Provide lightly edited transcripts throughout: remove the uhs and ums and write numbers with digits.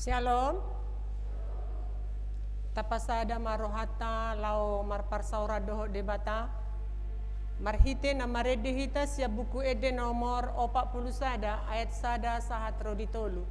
Shalom. Tapasada marohata lao marparsaura doho debata. Marhite na maredihita siya buku ede nomor 40 ayat sada sahat roditolu.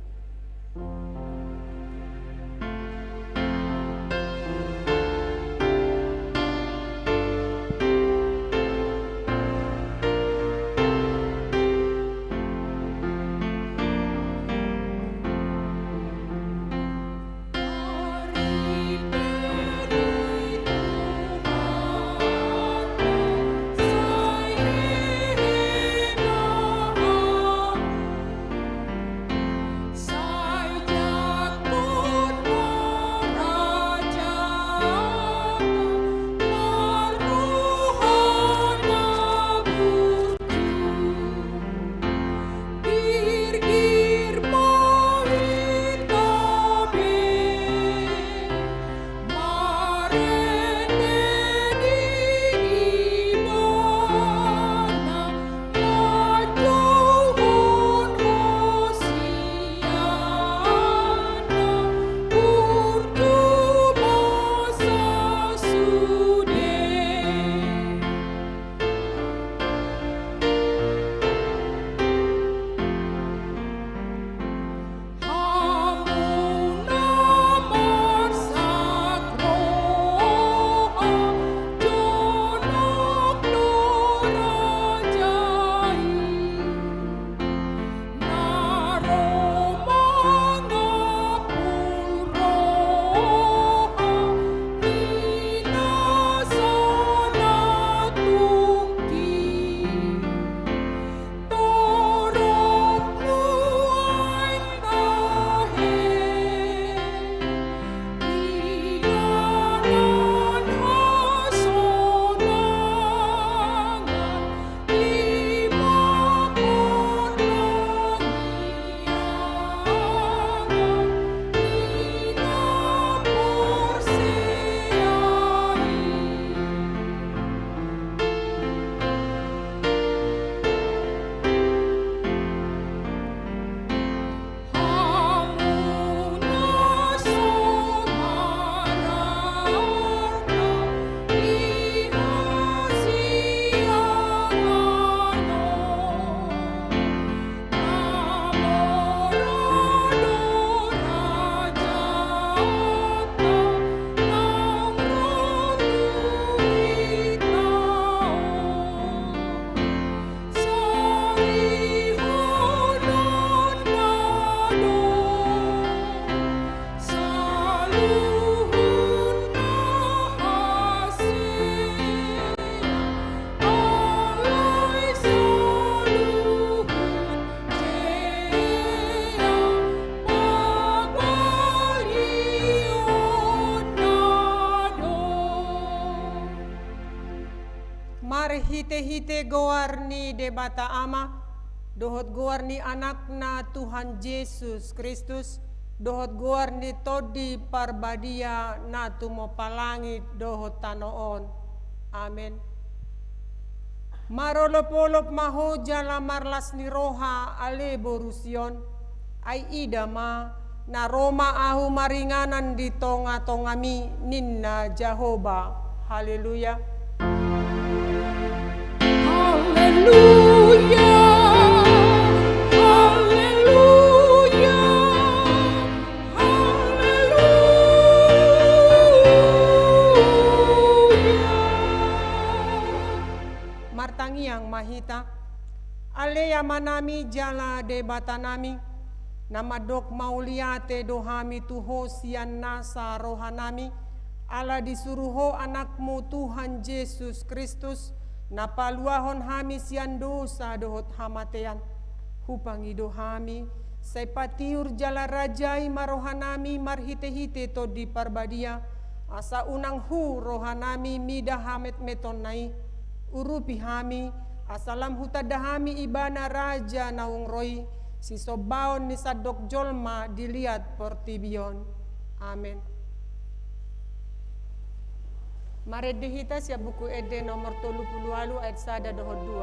Hite-hite goarni debata ama, dohot goarni anakna Tuhan Yesus Kristus, dohot goarni todi parbadia na tumo palangit dohot tanoon. Amen. Marolop-olop maho jala marlas ni roha ale borusion, ay idama na Roma ahu maringanan di tonga-tongami ninna Jehovah. Haleluya. Haleluya, haleluya, haleluya. Martangiang mahita, aleya manami jala debata nami, namadok mauliate dohami tuho sian nasa rohanami, ala disuruho anakmu Tuhan Yesus Kristus, napaluahon hami sian dosa dohot hamatean, hupangi dohami, say patiur jala rajai marohanami marhite-hite to di parbadia, asa unang hu rohanami mida hamet meton nai, urupi hami, asalam hutadahami ibana raja naung roi, si sobaon ni sadok jolma dilihat portibion. Amen. Maredihita siya buku ede nomor 30 ayat sada dohot 2.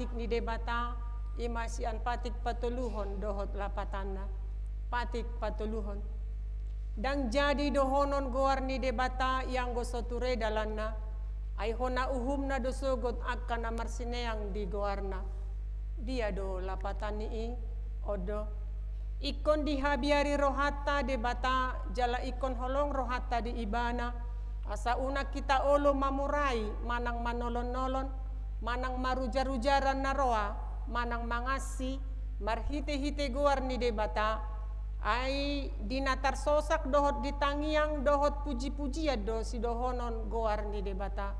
patik ni debata imasian patik patuluhon dohot lapatana patik patuluhon dang jadi dohonon goar ni debata yang gosoture dalanna ay hona uhumna dosogot akkana marsineang di goarna dia do lapatani i odo ikon dihabiari rohata debata jala ikon holong rohata di ibana asa una kita olo mamurai manang manolon-nolon manang marujar-rujaran naroa manang mangasi marhite-hite goar ni debata ay dinatar sosak dohot ditangiang dohot puji-pujian do si dohonon goar ni debata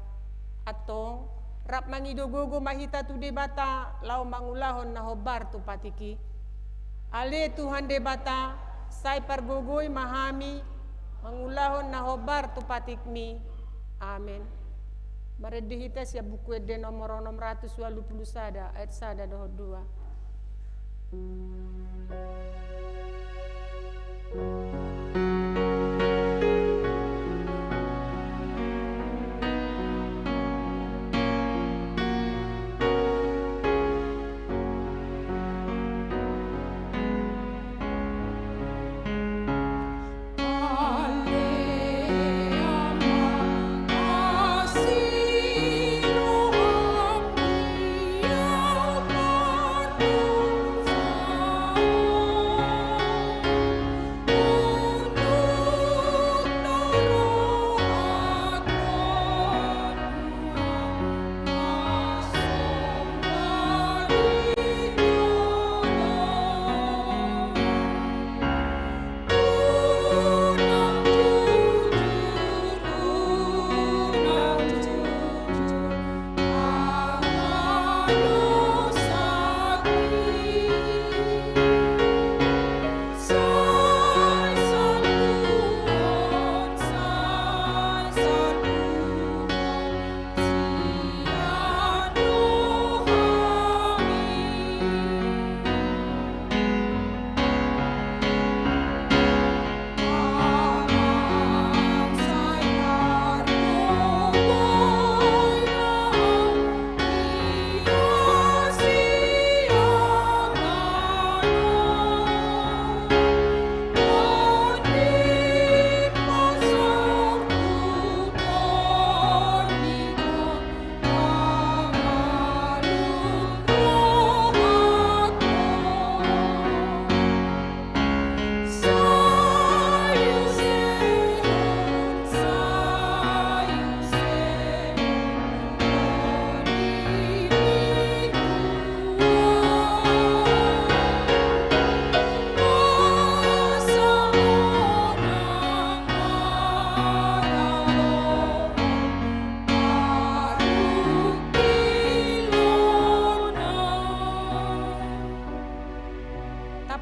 atong rap mangido gogo mahita tu debata lau mangulahon na hobar tu patiki ale Tuhan debata say pargogoy mahami mangulahon na hobar tu patikmi amin. Maredihita siya buku ede nomor 620 sada ayat sada dohot 2. Oh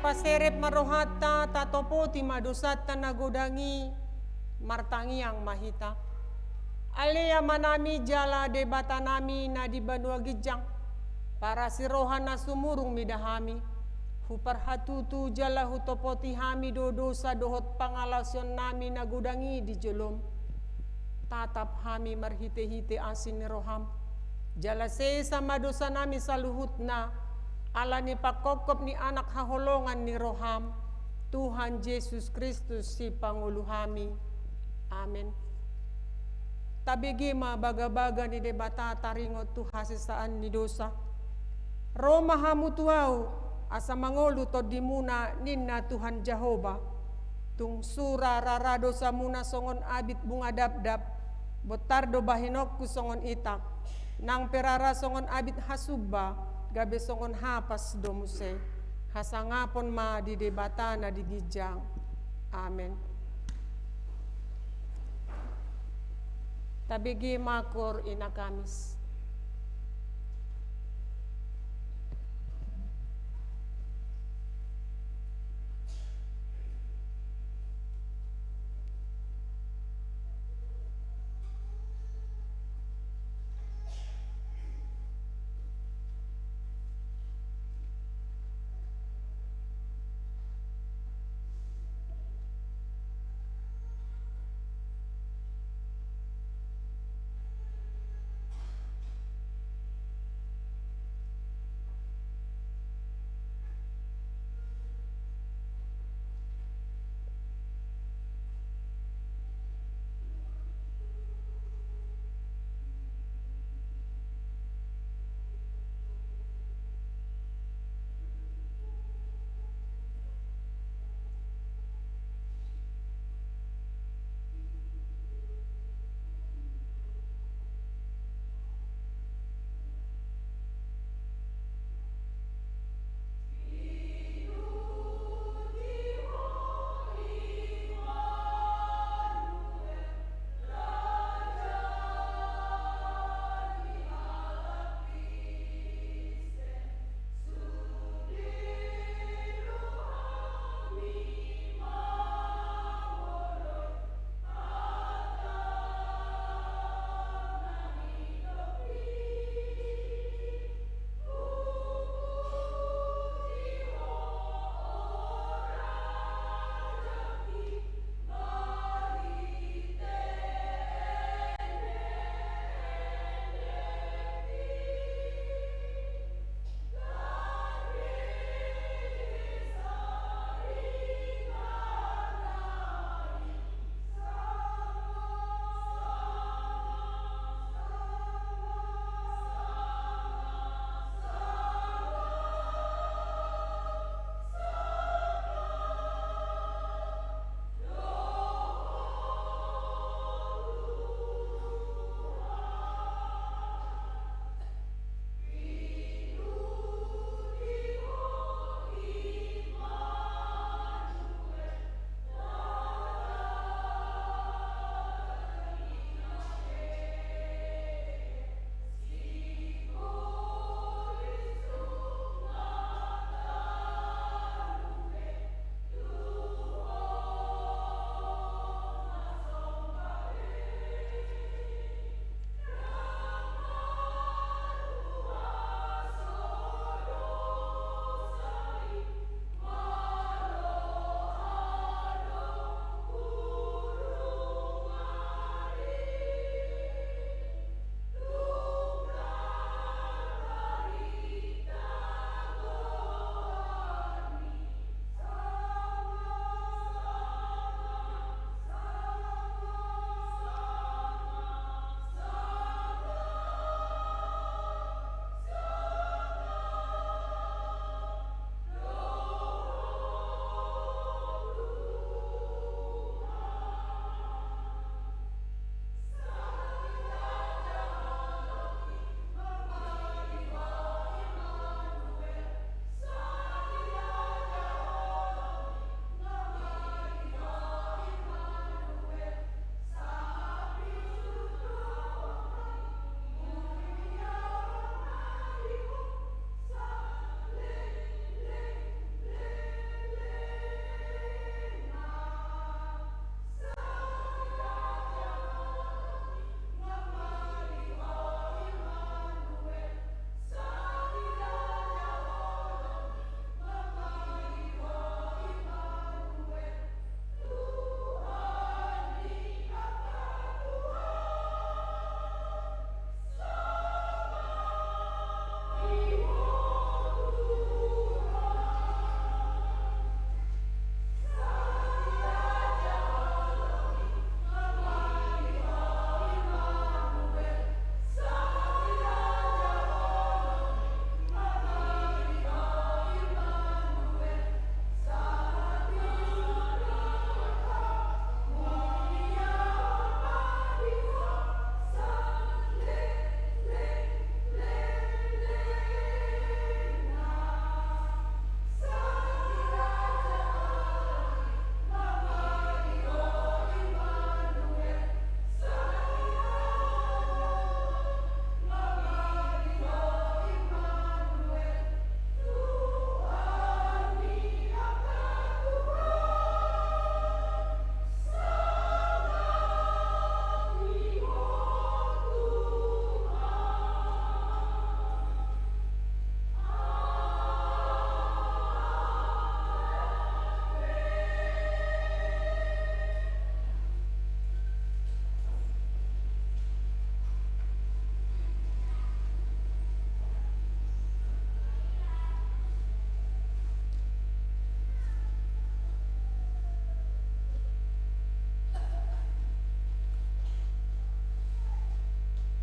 paserep marohata tatopoti madosata nagodangi martangi yang mahita. Alea manami jala debata nami na di banua gijang para sirohan na sumurung midahami. Huparhatutu jala hutopoti hami dodosa dohot pangalasyon nami nagodangi di jolom. Tatap hami marhite-hite asin ni roham. Jala sama dosa nami saluhut na ala ni pakokop ni anak haholongan ni roham Tuhan Yesus Kristus si Pangulo hami. Amen. Tabigi baga-baga ni debata taringot tu hasisaan ni dosa. Roma hamu tuau asa mangolu to dimuna ninna Tuhan Jehovah. Tung sura rara dosa muna songon abit bunga dab-dab. Botardo bahinok ku songon itak. Nang perara songon abit hasubba, gabe songon hapas domuse. Hasangapon ma di debata na di gijang. Amen. Tabigi makor ina Kamis.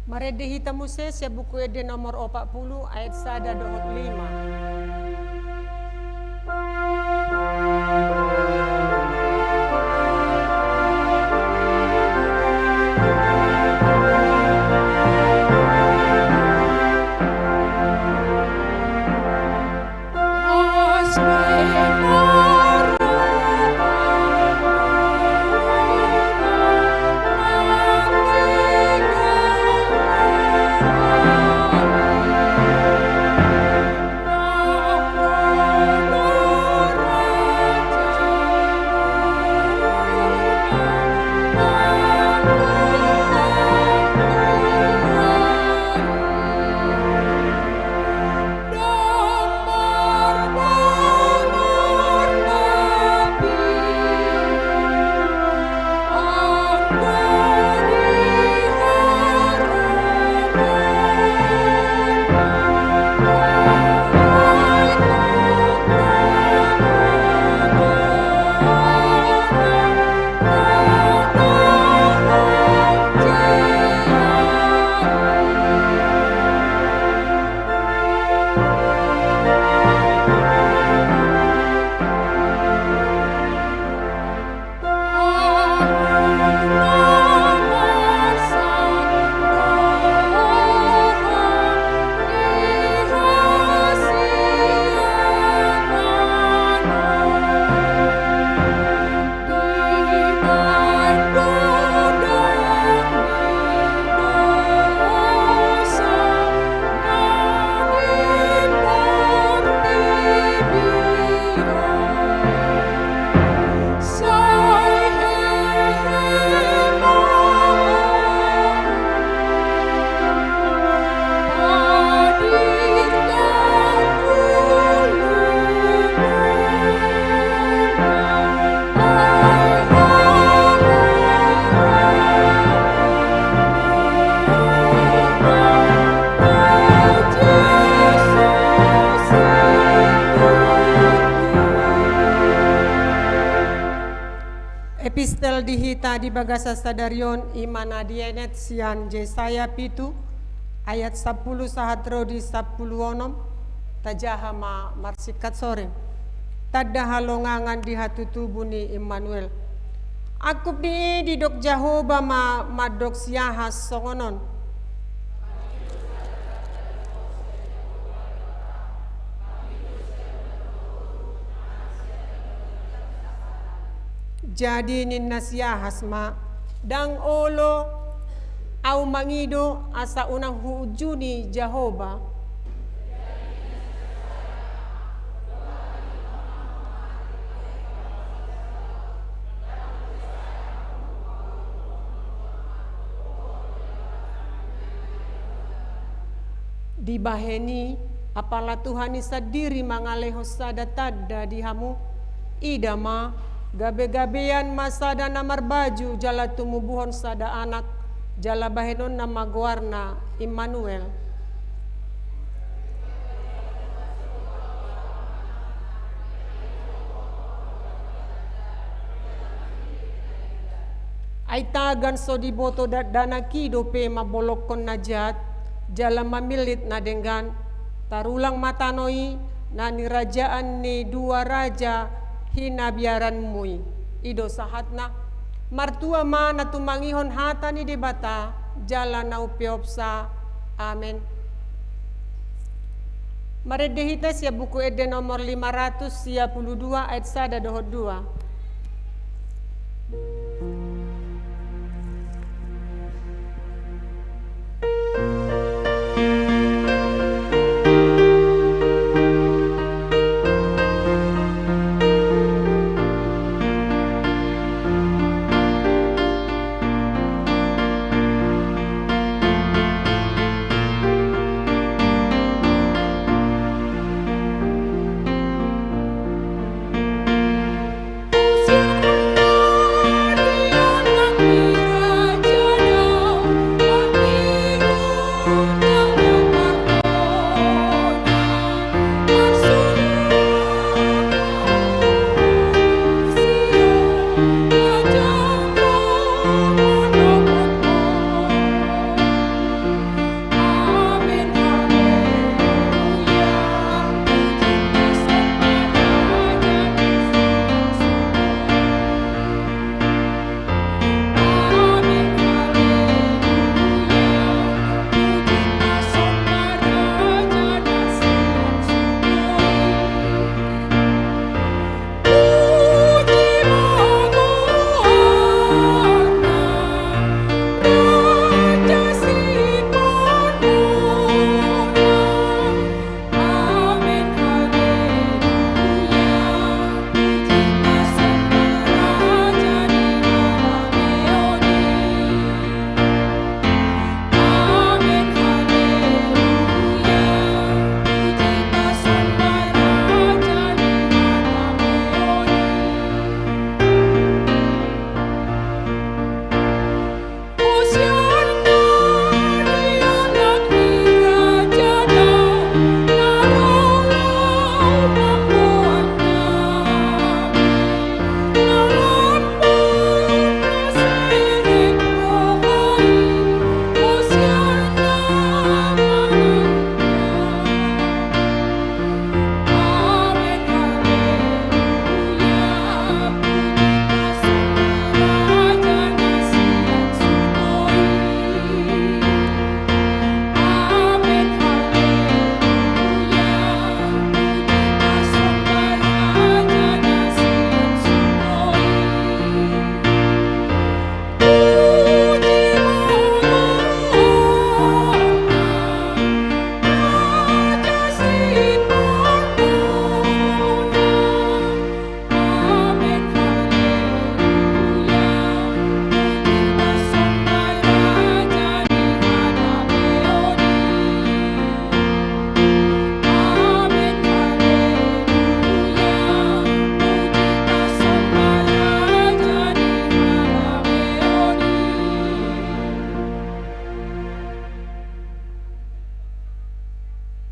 Mari dihita Moses ya buku ede nomor 40 ayat 1-5. Epistel dihita di bagasa sadarion imana dienet sian Yesaya pitu ayat 10 sahatro di 10 onom tajahama marsikat sore tada halongangan di hatu tubuni Immanuel akup di dok Jahoba madok siahas songonon jadi ninna siahas ma dang olo au mangido asa unang hujuni Jahoba dibaheni apala Tuhani sadiri mangaleho sada tadda dihamu idama gabe-gabean masada namar baju jala tumubuhon sada anak jala bahenon nama guarna Immanuel aitagan so diboto dana kido pe mabolokon najat jala mamilit na denggan tarulang matanoi na nirajaan ni dua raja hina biaran mui ido sahatna martua mana tumangihon hata ni debata jala na upiopsa amen. Mari dihita sia buku ede nomor 552 ayat 1-2.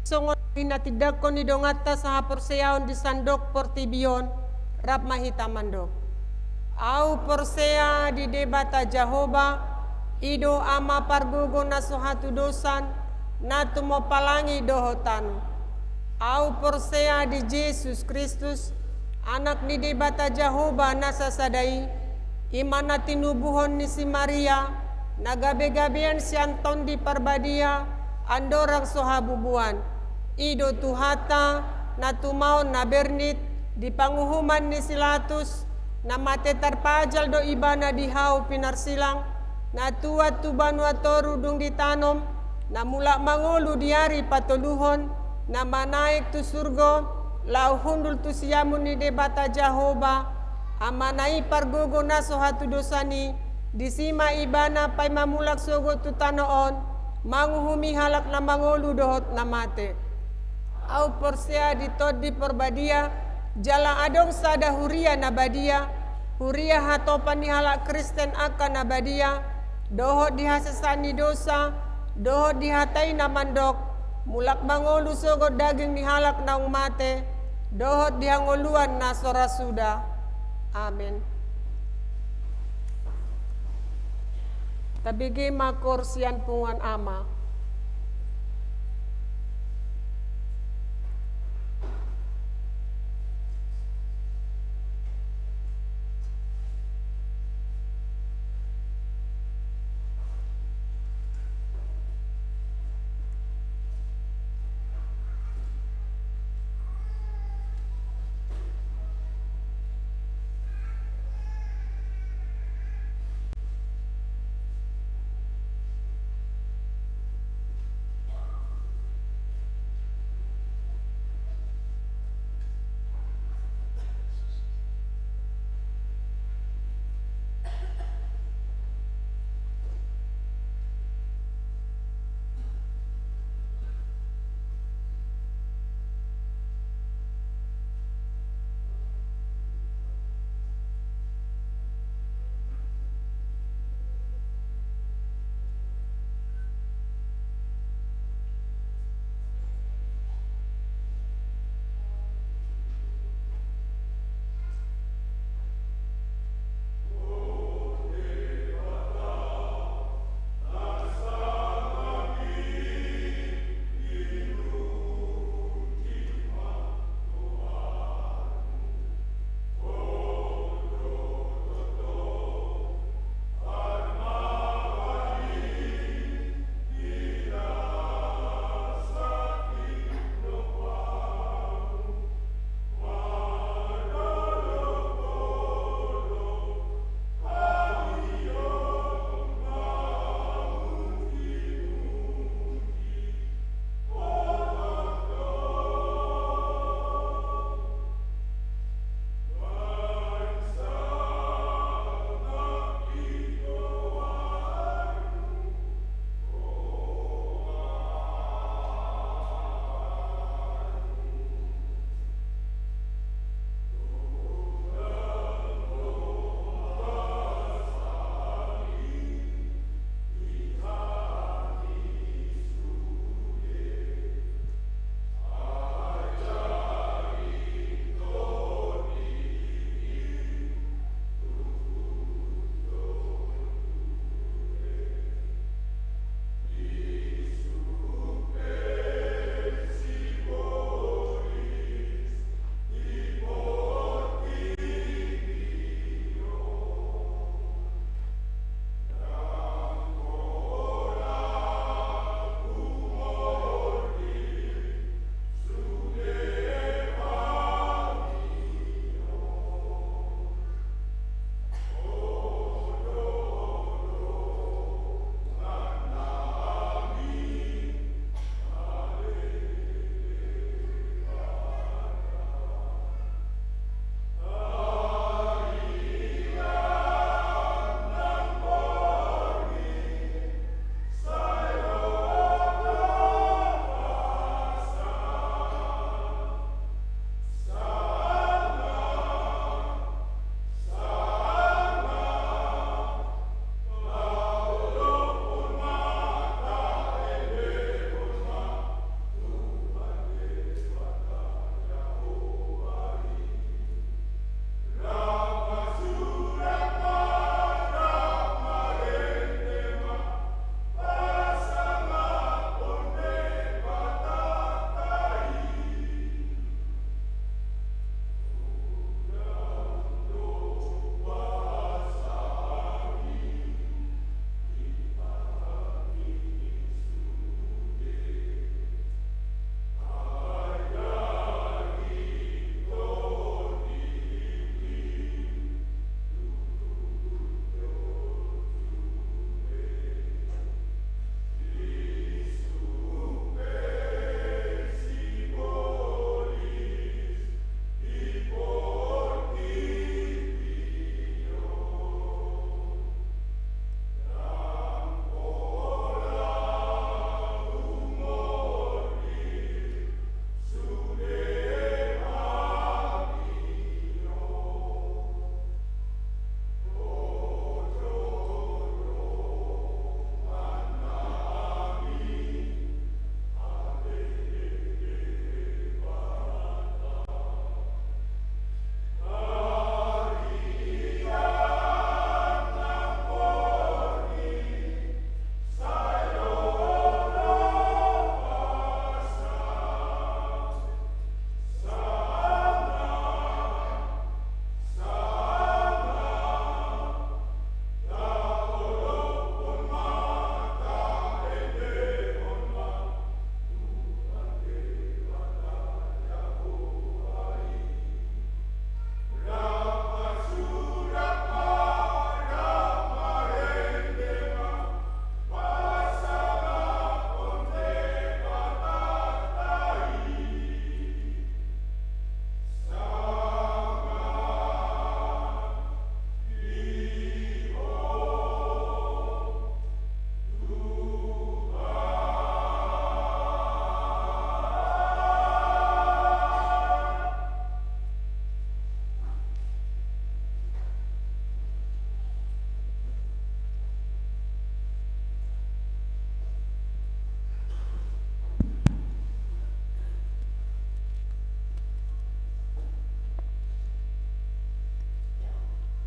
songon hinatidakon ni dongata sa porseaon di sandok portibion rap mahita mandok. Au porsea di debata Jehovah ido ama pargugo na suhatu dosan na tumopalangi dohotan. Au porsea di Yesus Kristus anak ni debata Jehovah na sasadai imana tinubuhon ni si Maria nagabe-gabean si Anton di parbadia andorang sohabubuan ido tuhata na tumaon na bernit di panguhuman ni Silatus na mate tarpajal do ibana di hau pinarsilang na tuat tuban watoru dung ditanom na mula mangulu diari patuluhon na manaik tu surgo lau hundul tu siamun ni debata Jehovah amanai pargogo na sohatu dosani disima ibana pay mamulak sogo tu tanoon manguhumi halak na mangulu dohot na mate. Au porsea di tod di perbadia jala adong sada huria na badia huria hatopan ni halak Kristen akan na badia dohot dihasesani dosa dohot dihatai na mandok mulak mangolu sogo daging ni halak na umate dohot dihangoluan na sora suda. Amin. Tabigi makorsian pungan ama.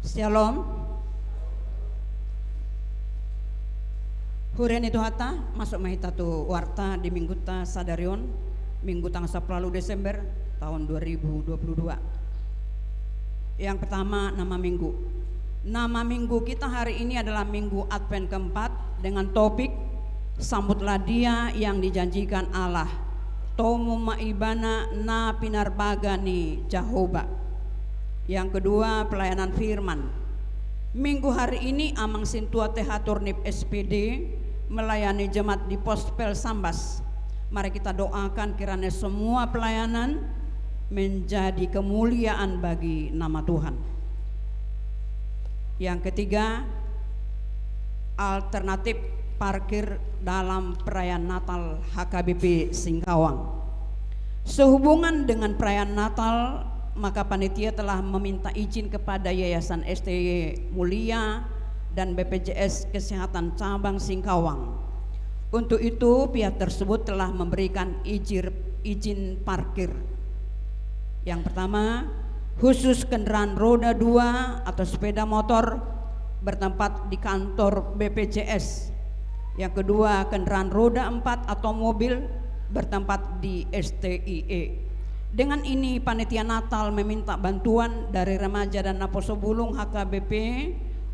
Shalom. Hurian itu hata masuk mahita tu warta di minggu ta sadarion minggu tanggal 10 Desember tahun 2022. Yang pertama nama minggu. Nama minggu kita hari ini adalah minggu Advent keempat dengan topik sambutlah Dia yang dijanjikan Allah. Tomu maibana na pinarbagani Jehovah. Yang kedua pelayanan firman. Minggu hari ini Amang Sintua TH Turnip SPD melayani jemaat di Pospel Sambas. Mari kita doakan kiranya semua pelayanan menjadi kemuliaan bagi nama Tuhan. Yang ketiga alternatif parkir dalam perayaan Natal HKBP Singkawang. Sehubungan dengan perayaan Natal, maka panitia telah meminta izin kepada Yayasan STY Mulia dan BPJS Kesehatan Cabang Singkawang. Untuk itu pihak tersebut telah memberikan izin parkir. Yang pertama, khusus kendaraan roda 2 atau sepeda motor bertempat di kantor BPJS. Yang kedua, kendaraan roda 4 atau mobil bertempat di STIE. Dengan ini panitia Natal meminta bantuan dari remaja dan Naposo Bulung HKBP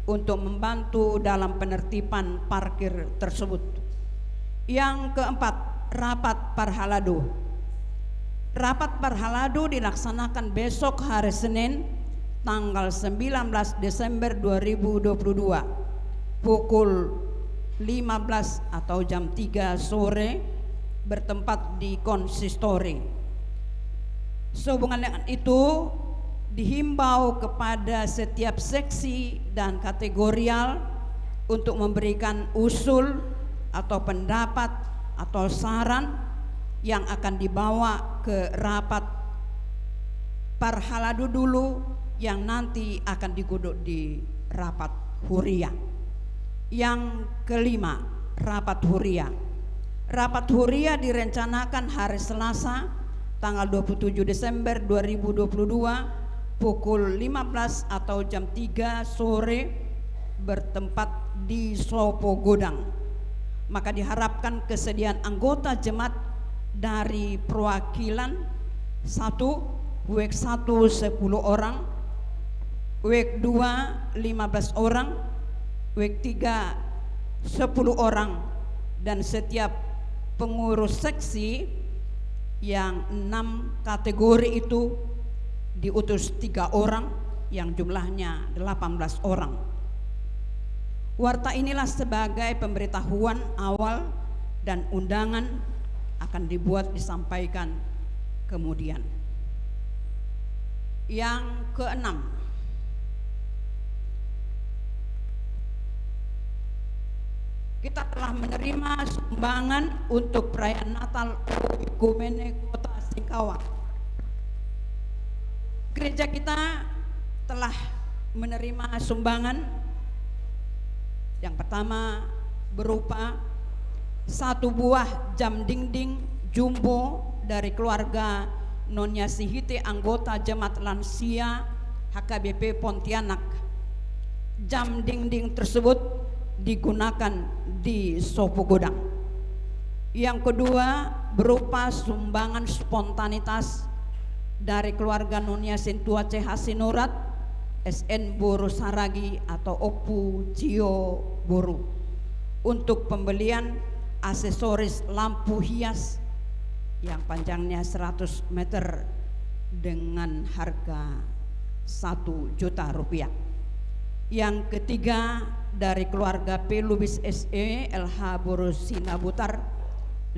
untuk membantu dalam penertiban parkir tersebut. Yang keempat, rapat Parhaladu. Rapat Parhaladu dilaksanakan besok hari Senin tanggal 19 Desember 2022 pukul 15 atau jam 3 sore bertempat di konsistori. Sehubungan dengan itu dihimbau kepada setiap seksi dan kategorial untuk memberikan usul atau pendapat atau saran yang akan dibawa ke rapat Parhaladu dulu yang nanti akan digodok di rapat Huria. Yang kelima, rapat Huria. Rapat Huria direncanakan hari Selasa tanggal 27 Desember 2022 pukul 15 atau jam 3 sore bertempat di Slopo Godang. Maka diharapkan kesediaan anggota jemaat dari perwakilan 1 WEK 1 10 orang, WEK 2 15 orang, WEK 3 10 orang, dan setiap pengurus seksi yang 6 kategori itu diutus 3 orang yang jumlahnya 18 orang. Warta inilah sebagai pemberitahuan awal dan undangan akan disampaikan kemudian. Yang keenam, kita telah menerima sumbangan untuk perayaan Natal Ekumene Kota Singkawang. Gereja kita telah menerima sumbangan yang pertama berupa 1 buah jam dinding jumbo dari keluarga Nonya Sihite anggota jemaat lansia HKBP Pontianak. Jam dinding tersebut digunakan di Slopo Godang. Yang kedua berupa sumbangan spontanitas dari keluarga Nonya Sintua CH Sinurat SN Boru Saragi atau Opu Cio Boru untuk pembelian aksesoris lampu hias yang panjangnya 100 meter dengan harga 1 juta rupiah. Yang ketiga dari keluarga P. Lubis SE LH Boru Sinabutar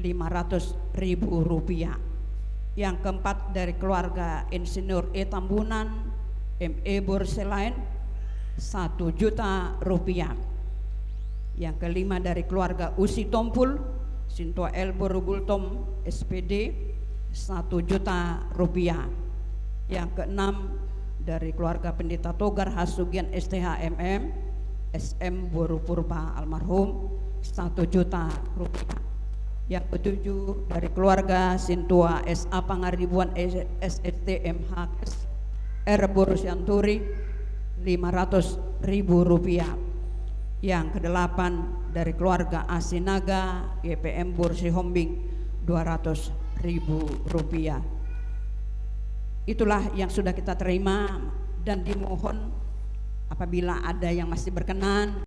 500.000 rupiah. Yang keempat dari keluarga Insinyur E. Tambunan ME Borselain 1 juta rupiah. Yang kelima dari keluarga Usi Tompul Sintua L. Borugultom SPD 1 juta rupiah. Yang keenam dari keluarga Pendeta Togar Hasugian STHMM SM Boru Purba almarhum 1 juta rupiah. Yang ketujuh dari keluarga Sintua SA Pangaribuan SSTMH R. Boru Sianturi Rp500.000. Yang kedelapan dari keluarga Asinaga YPM Bursi Hombing Rp200.000. Itulah yang sudah kita terima dan dimohon apabila ada yang masih berkenan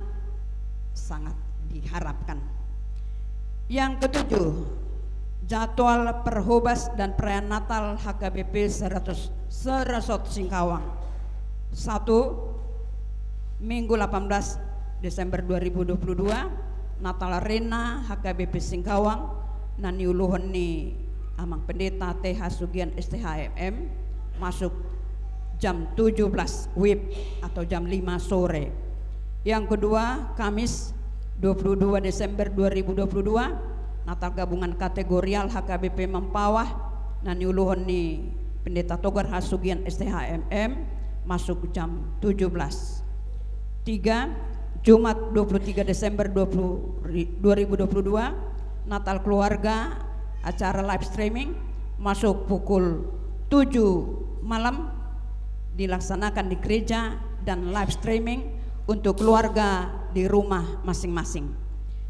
sangat diharapkan. Yang ketujuh, jadwal perhobas dan perayaan Natal HKBP Seresot Singkawang. 1. Minggu 18 Desember 2022, Natal Arena HKBP Singkawang nani uluhon ni Amang Pendeta TH Sugian STHMM masuk jam 17 WIB atau jam 5 sore. Yang kedua, Kamis 22 Desember 2022, Natal gabungan kategorial HKBP Mempawah nani uluhon ni Pendeta Togar Hasugian STHMM masuk jam 17. 3. Jumat 23 Desember 2022, Natal keluarga acara live streaming masuk pukul 7 malam dilaksanakan di gereja dan live streaming untuk keluarga di rumah masing-masing.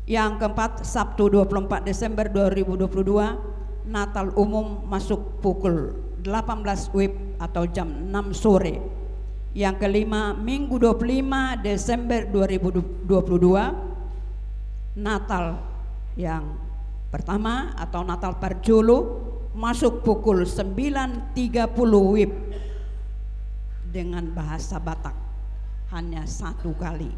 Yang keempat, Sabtu 24 Desember 2022, Natal umum masuk pukul 18 WIB atau jam 6 sore. Yang kelima, Minggu 25 Desember 2022, Natal yang pertama atau Natal Parjolo masuk pukul 9.30 WIB dengan bahasa Batak hanya 1 kali.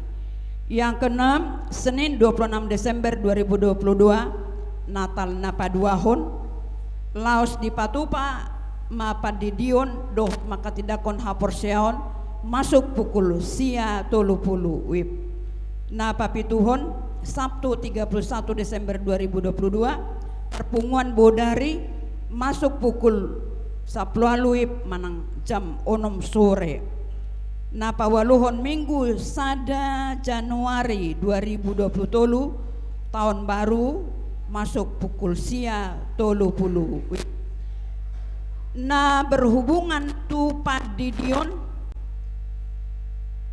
Yang keenam, Senin 26 Desember 2022, Natal Napaduahon Laos di Patupa Mapadidion doh makatidakon haporseon masuk pukul sia 30 WIB. Napapituhon Sabtu 31 Desember 2022, Perpunguan Bodari masuk pukul 10 WIB manang jam 6 sore. Napawaluhon Minggu sada Januari 2020 tahun baru masuk pukul sia 30 WIB. Na berhubungan tu Padidion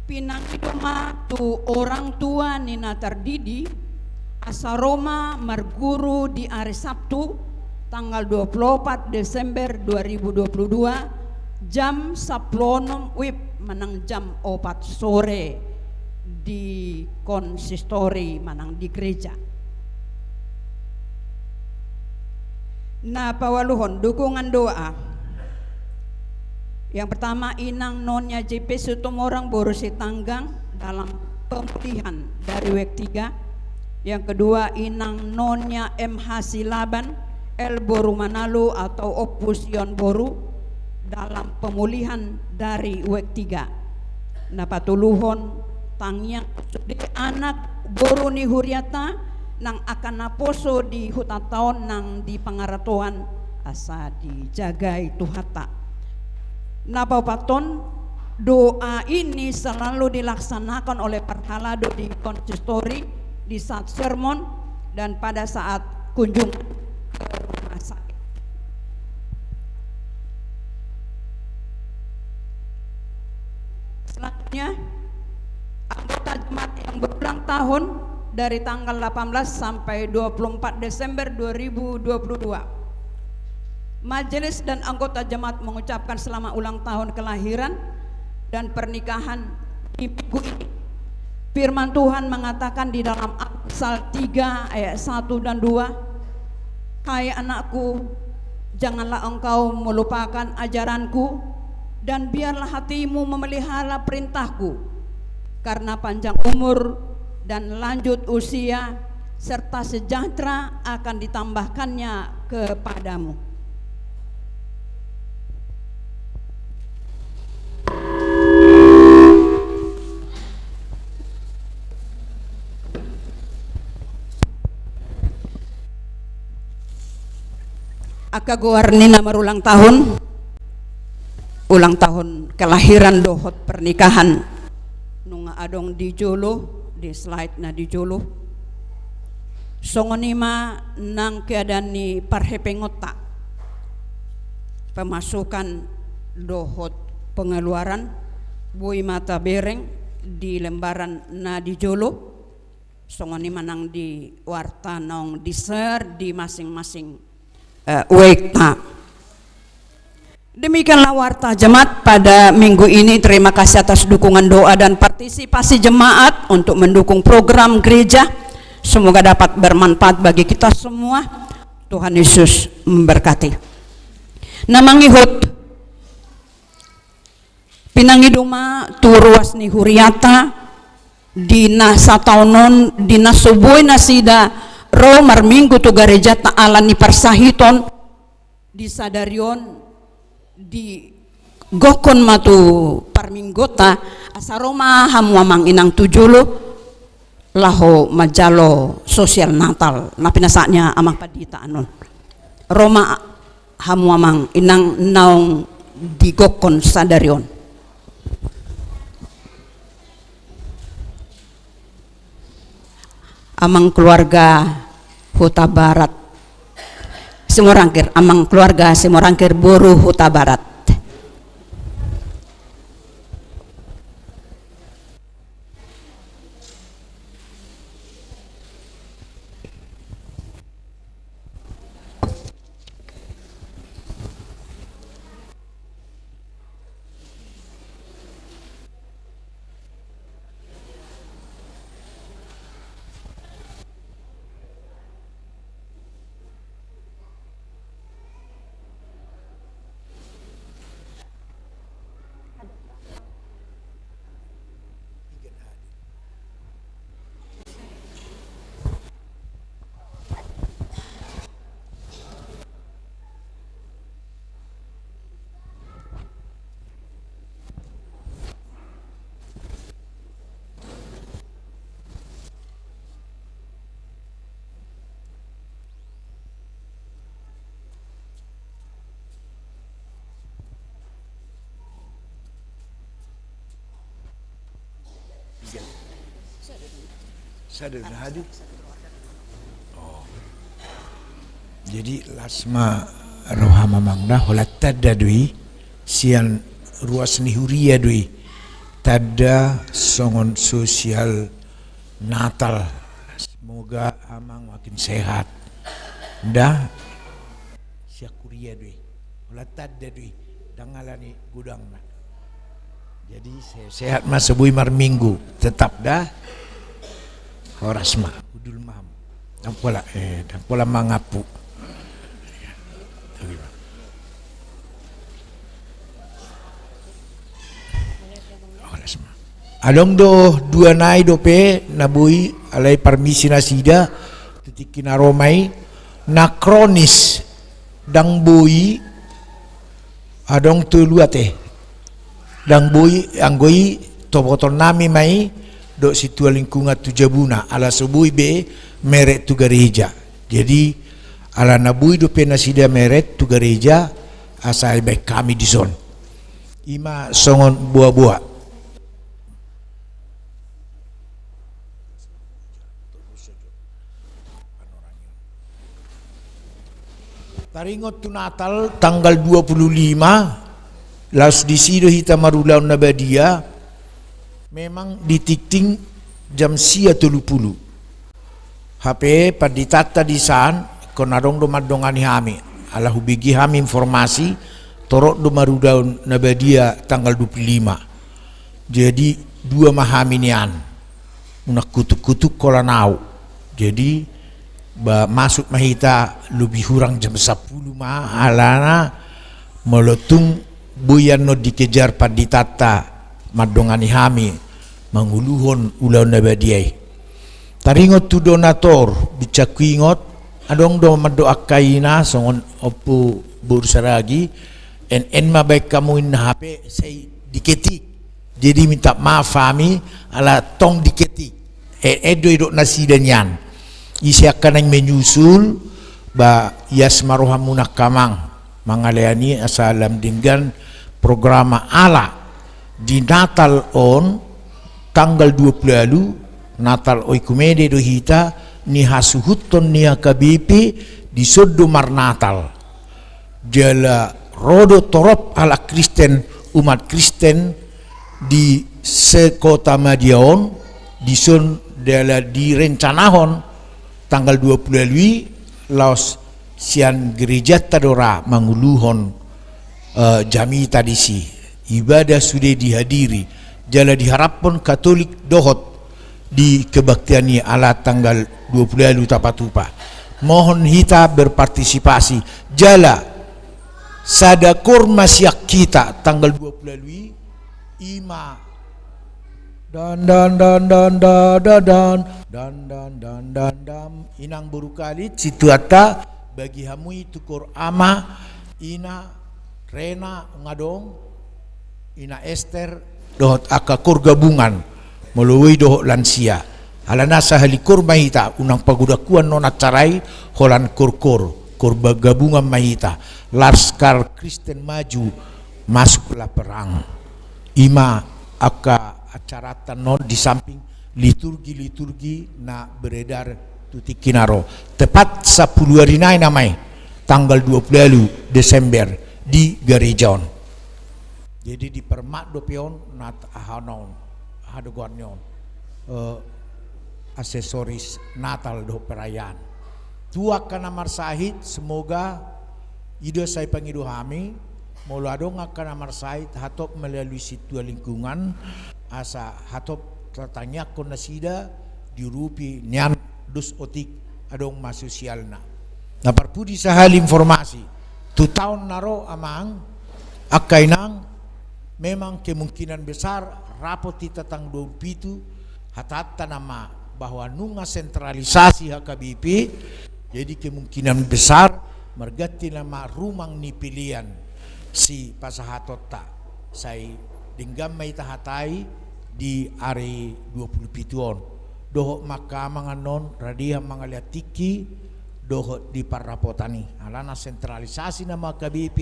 pinangidoma tu orang tua Nina Tardidi asaroma marguru di hari Sabtu tanggal 24 Desember 2022 jam 10 WIB manang jam 4 sore di konsistori manang di gereja. Nah pawaluhon dukungan doa. Yang pertama, Inang Nonya JP Sutomorang Borusi Tanggang dalam pemulihan dari WEK 3. Yang kedua, Inang Nonya MH Silaban El Boru Manalu atau Opus Yon Boru dalam pemulihan dari WEK 3. Napatuluhon tangyang di anak Boru ni Huriata nang akan naposo di hutataon nang di pangaratuan asa dijagai tuhata. Napapaton doa ini selalu dilaksanakan oleh Parhalado di konsistori di saat sermon dan pada saat kunjungan ke rumah sakit. Selanjutnya, anggota jemaat yang berulang tahun dari tanggal 18 sampai 24 Desember 2022. Majelis dan anggota jemaat mengucapkan selamat ulang tahun kelahiran dan pernikahan di minggu ini. Firman Tuhan mengatakan di dalam Amsal 3 ayat 1 dan 2, "Hai anakku, janganlah engkau melupakan ajaranku dan biarlah hatimu memelihara perintahku, karena panjang umur dan lanjut usia serta sejahtera akan ditambahkannya kepadamu." Akagoarnina marulang tahun, ulang tahun kelahiran dohot pernikahan nunga adong di Jolo di slide na di Jolo songonima nang keadaan ni parhepengota pemasukan dohot pengeluaran Bui mata bereng di lembaran na di Jolo, songoni manang di warta nong di share di masing-masing wekta. Demikianlah warta jemaat pada minggu ini. Terima kasih atas dukungan doa dan partisipasi jemaat untuk mendukung program gereja. Semoga dapat bermanfaat bagi kita semua. Tuhan Yesus memberkati. Namangihut pinangiduma turuas ni huriata dina sataunon dina subuhi nasida ro marminggu tu gereja ta'ala ni persahiton di sadarion di gokon matu parminggota asaroma hamuamang inang tujulu laho majalo sosial Natal na pinasanya amang padita anon Roma hamuamang inang naong digokon sadarion. Amang keluarga Huta Barat Simorangkir, amang keluarga Simorangkir Boru Huta Barat. Sadar hadir. Oh. Jadi lasma rohama mangna holat tada dui sian ruas nihuria dui tada songon sosial Natal. Semoga amang makin sehat. Dah siakuria dui holat tada dui dangalani gudang. Jadi sehat mas sebui mar minggu tetap dah horasma udul maham dan pola mangapu horasma along do dua nai dope nabui alai permisi nasida titikin aromai nakronis dang bui adong tuluate dang bui anggoi tobotol nami mai dok situa lingkungan tu jabuna ala sebui be meret tu gereja. Jadi ala nabui do pena sida meret tu gereja asai baik kami di zon. Ima songon buah-buah. Taringot tu Natal tanggal 25 las di sido hita marulaun nabadia memang ditikting jam sia 30 HP paditata di san konadong do madongani hami ala hubigi hami informasi torok do marudaun nabadia tanggal 25 jadi dua mahaminian unak kutuk-kutuk kolanau jadi masuk mahita lebih kurang jam 10 alana meletung buyan no dikejar paditata madongani hami manguluhon ulau nabadiai taringot tu donator bicakuingot adong do madoakaina songon opu bursaragi en mabaik kamu in HP saya diketik jadi minta maaf kami ala tong diketik edo idok nasi dan yan isi akan yang menyusul ba yasmarohamunak kamang mangalayani asalam dengan program ala di Natal on tanggal 20 lalu Natal oikumede do hita ni hasuhuton ni KBP di sodomar Natal jala rodo torop ala Kristen umat Kristen di sekota Madiun direncanakan tanggal 20 lui laos sian gereja tadora manguluhon jami tadisi ibadah sudah dihadiri jala diharapkan Katolik dohot di kebaktian ala tanggal 20 lui tapatupa. Mohon kita berpartisipasi jala sadakur masyak kita tanggal 20 lui ima dan inang burukalit situata bagi hamui tukur ama ina Rena ngadong ina Esther dohot akakur gabungan melalui dohot lansia alana sahalikur mahita unang pagudakuan nona carai holan kur gabungan mahita Laskar Kristen maju masuklah perang ima aka acara tanon di samping liturgi na beredar tutik kinaro tepat 10 hari namai tanggal 20 Desember di Garejaon. Jadi di permak dopion nat ahanon hadogonyon aksesoris Natal do perayaan. Tua kana marsahid semoga ide saya pangidu hami moladong akan amar sahid hatop melalui situa lingkungan asa hatop tertanya konasida dirupi nyan dus otik adong masosialna. Na parpudi sahal informasi tu tahun naro amang akainang memang kemungkinan besar rapoti tentang 27 hatata nama bahwa nunga sentralisasi HKBP jadi kemungkinan besar mergati nama rumang ni pilihan si pasahatota sai dinggam mai tahatai di ari 27 doho maka manganon radia mangaliatiki doho di parapotani alana sentralisasi nama KBP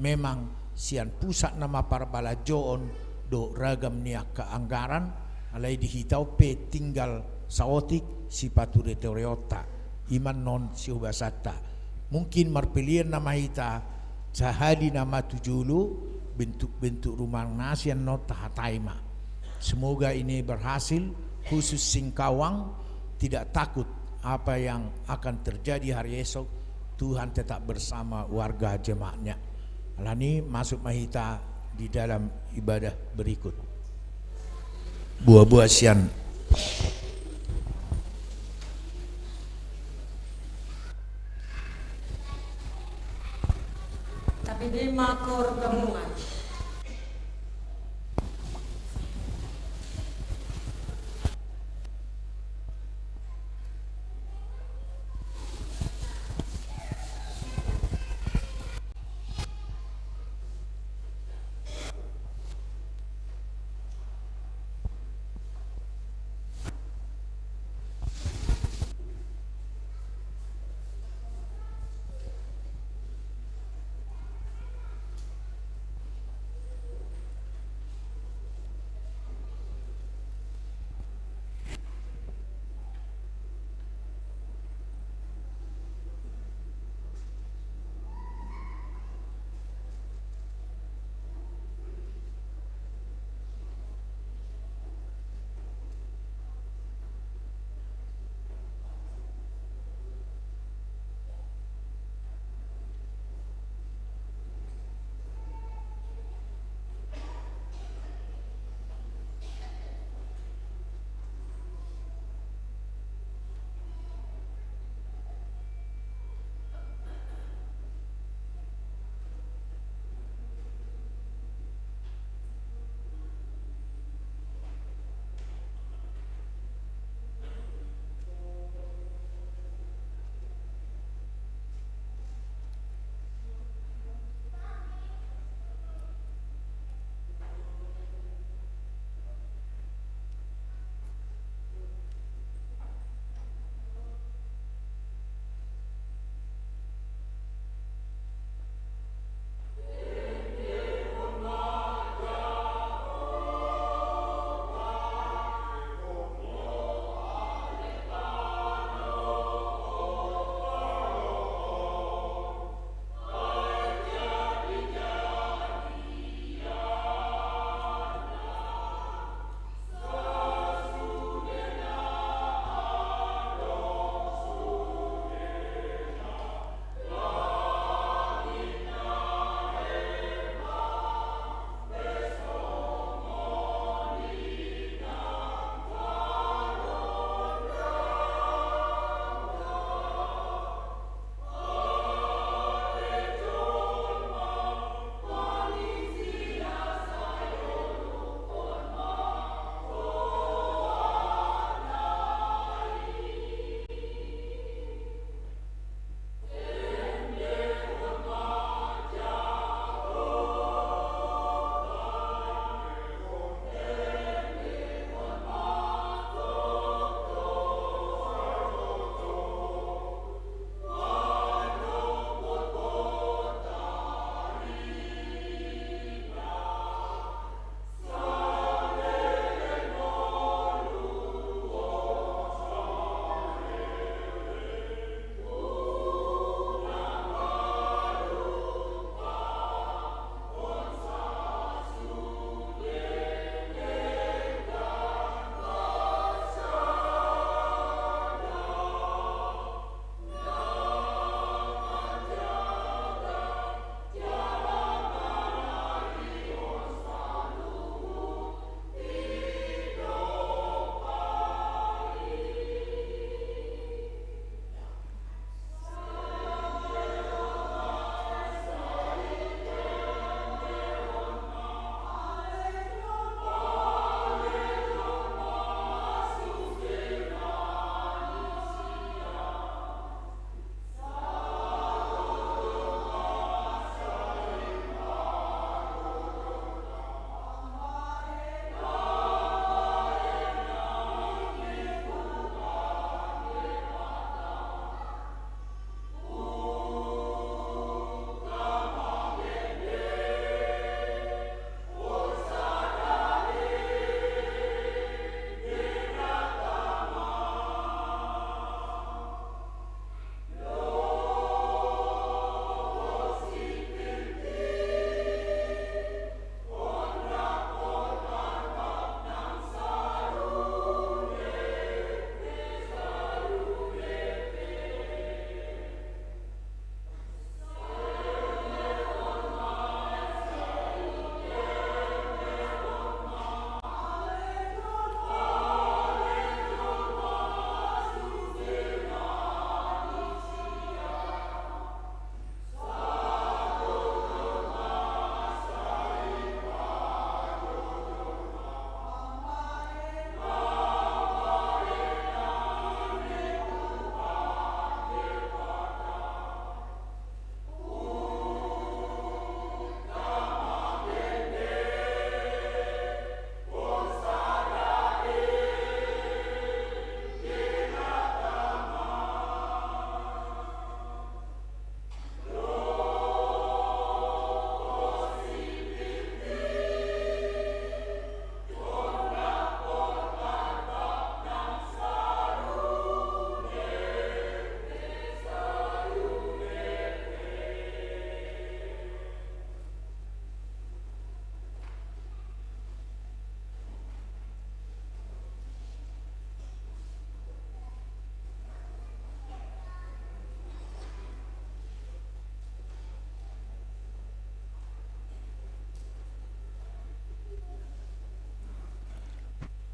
memang sian pusat nama parbalajoon do ragam niak keanggaran alai dihitau pe tinggal saotik si pature teoriota iman non si ubasata mungkin marpilian nama hita sahadi nama tujulu bentuk-bentuk rumah nasian no tahataima. Semoga ini berhasil khusus Singkawang tidak takut apa yang akan terjadi hari esok. Tuhan tetap bersama warga jemaatnya. Alani masuk mahita di dalam ibadah berikut. Buah-buah sian tapi di makor gabungan.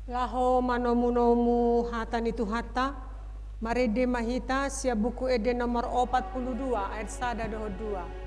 Laho manomu-nomu hatan itu hata, marede mahita sia buku ede nomor 42 ayat 1 doho 2.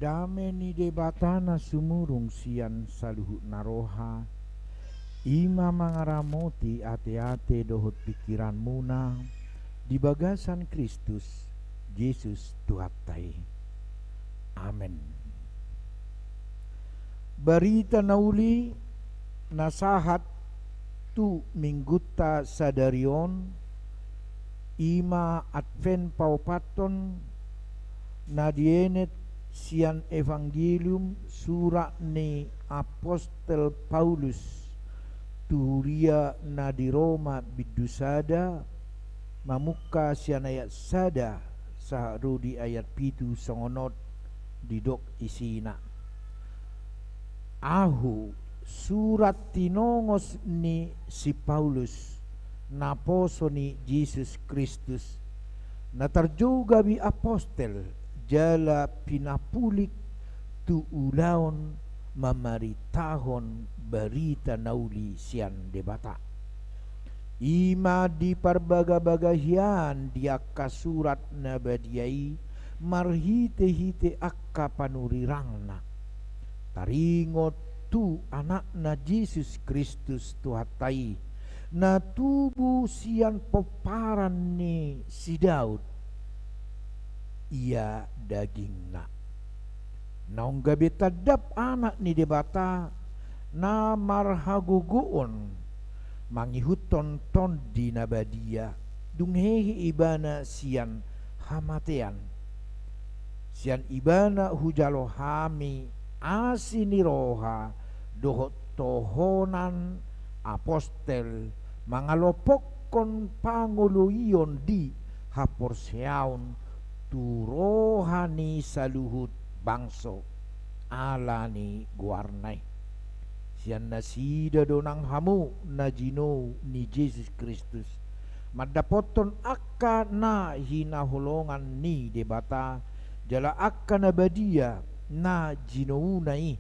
Dameni debatana sumurung sian saluhut naroha, ima mangaramoti ate-ate dohot pikiran muna di bagasan Kristus Yesus Tuhatai. Amen. Barita nauli nasahat tu mingguta sadarion ima advent paupaton nadienet sian evangelium surat ni apostel Paulus tuhuria na di Roma bidusada mamuka sian ayat sada saharu di ayat pitu songonot didok isina ahu surat tinongos ni si Paulus naposo ni Jesus Kristus natarjuga bi apostel jala pinapulik tu ulaon mamaritahon berita nauli sian debata ima di parbaga-bagahian dia kasurat nabadiai marhite-hite akka panurirangna taringot tu anak na Yesus Kristus tuhatai na tubuh sian peparan ni si Daud ia daging na naung gabi tadap anak ni debata na marhaguguon mangihuton ton di nabadia dunghehi ibana sian hamatean sian ibana hujalo hami asini roha dohot tohonan apostel mangalopokon panguluyon di haporseaun tu rohani saluhut bangso alani guarnai sian nasida donang hamu najino ni Yesus Kristus madapoton akka na hinaholongan ni debata jala akka nabadia na jinounai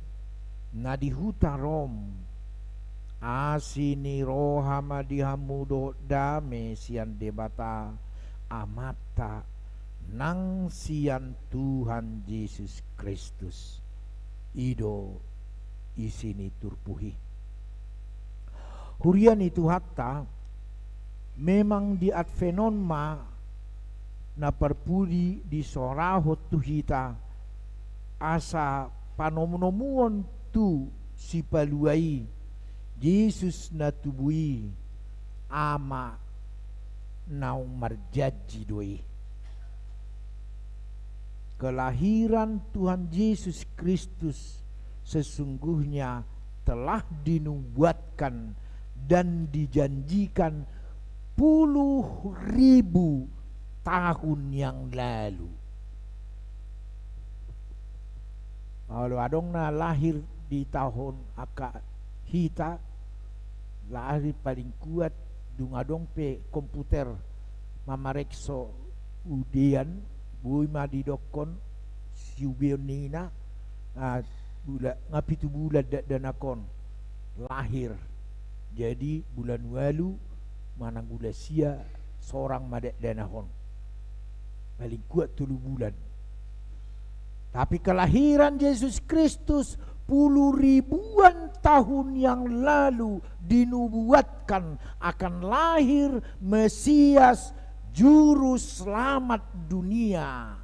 na dihuta rom asini roha madihamudo dame sian debata amata nang sian Tuhan Yesus Kristus ido isini turpuhi hurian itu hatta memang di advenon ma na perpudi di sorahot tuhita asa panomunomuon tu si paluai Yesus na tubui ama naung marjaji doi kelahiran Tuhan Yesus Kristus sesungguhnya telah dinubuatkan dan dijanjikan puluh ribu tahun yang lalu. Kalau adong na lahir di tahun aka hita lahir paling kuat dung adong pe komputer mamarekso udian bui madidokon siubion nina bula ngapitu bulan danakon lahir jadi bulan walu manang gula sia seorang madek danahon paling kuat 3 bulan. Tapi kelahiran Yesus Kristus puluh ribuan tahun yang lalu dinubuatkan akan lahir Mesias juru selamat dunia,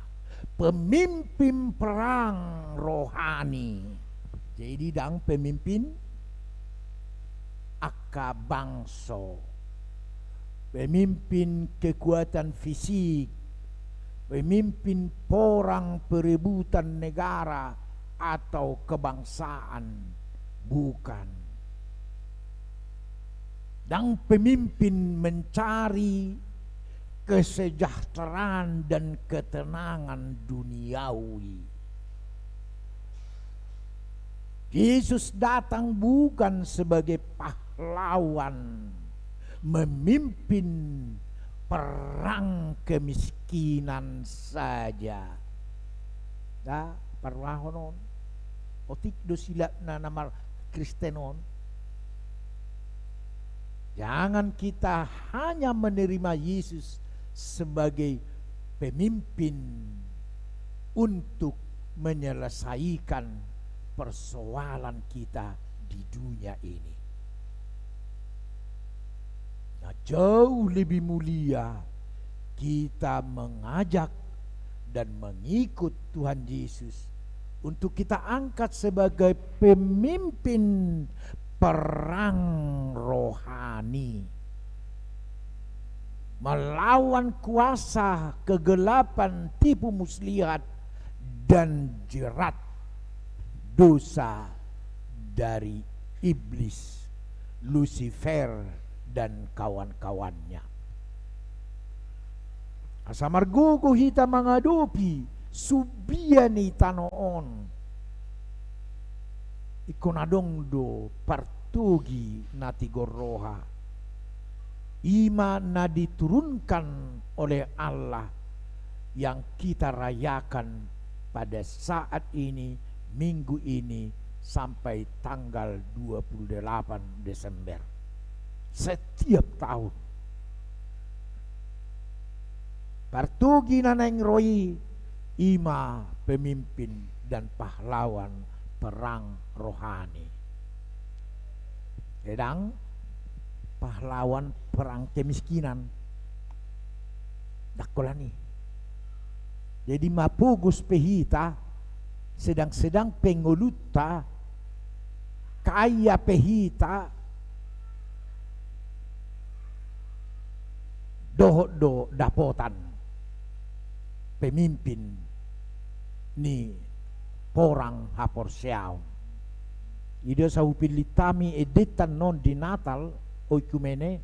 pemimpin perang rohani. Jadi dang pemimpin akka bangso, pemimpin kekuatan fisik, pemimpin perang perebutan negara atau kebangsaan, bukan. Dan pemimpin mencari kesejahteraan dan ketenangan duniawi. Yesus datang bukan sebagai pahlawan memimpin perang kemiskinan saja. Da parwahonon otik dosila na namar Kristenon. Jangan kita hanya menerima Yesus sebagai pemimpin untuk menyelesaikan persoalan kita di dunia ini. Nah, jauh lebih mulia kita mengajak dan mengikut Tuhan Yesus untuk kita angkat sebagai pemimpin perang rohani, melawan kuasa kegelapan tipu muslihat dan jerat dosa dari iblis, Lucifer dan kawan-kawannya. Asa margugo hita mangadopi subiani tanoon ikonadong do partugi nati goroha ima na diturunkan oleh Allah yang kita rayakan pada saat ini, minggu ini sampai tanggal 28 Desember setiap tahun. Partugi naneng roi ima pemimpin dan pahlawan perang rohani. Sedang pahlawan perang kemiskinan dakolani. Jadi mapugus pehita sedang-sedang penguluta kaya pehita do dapotan pemimpin ni porang haporseau. Ida sa upilitami editan non di Natal oikumene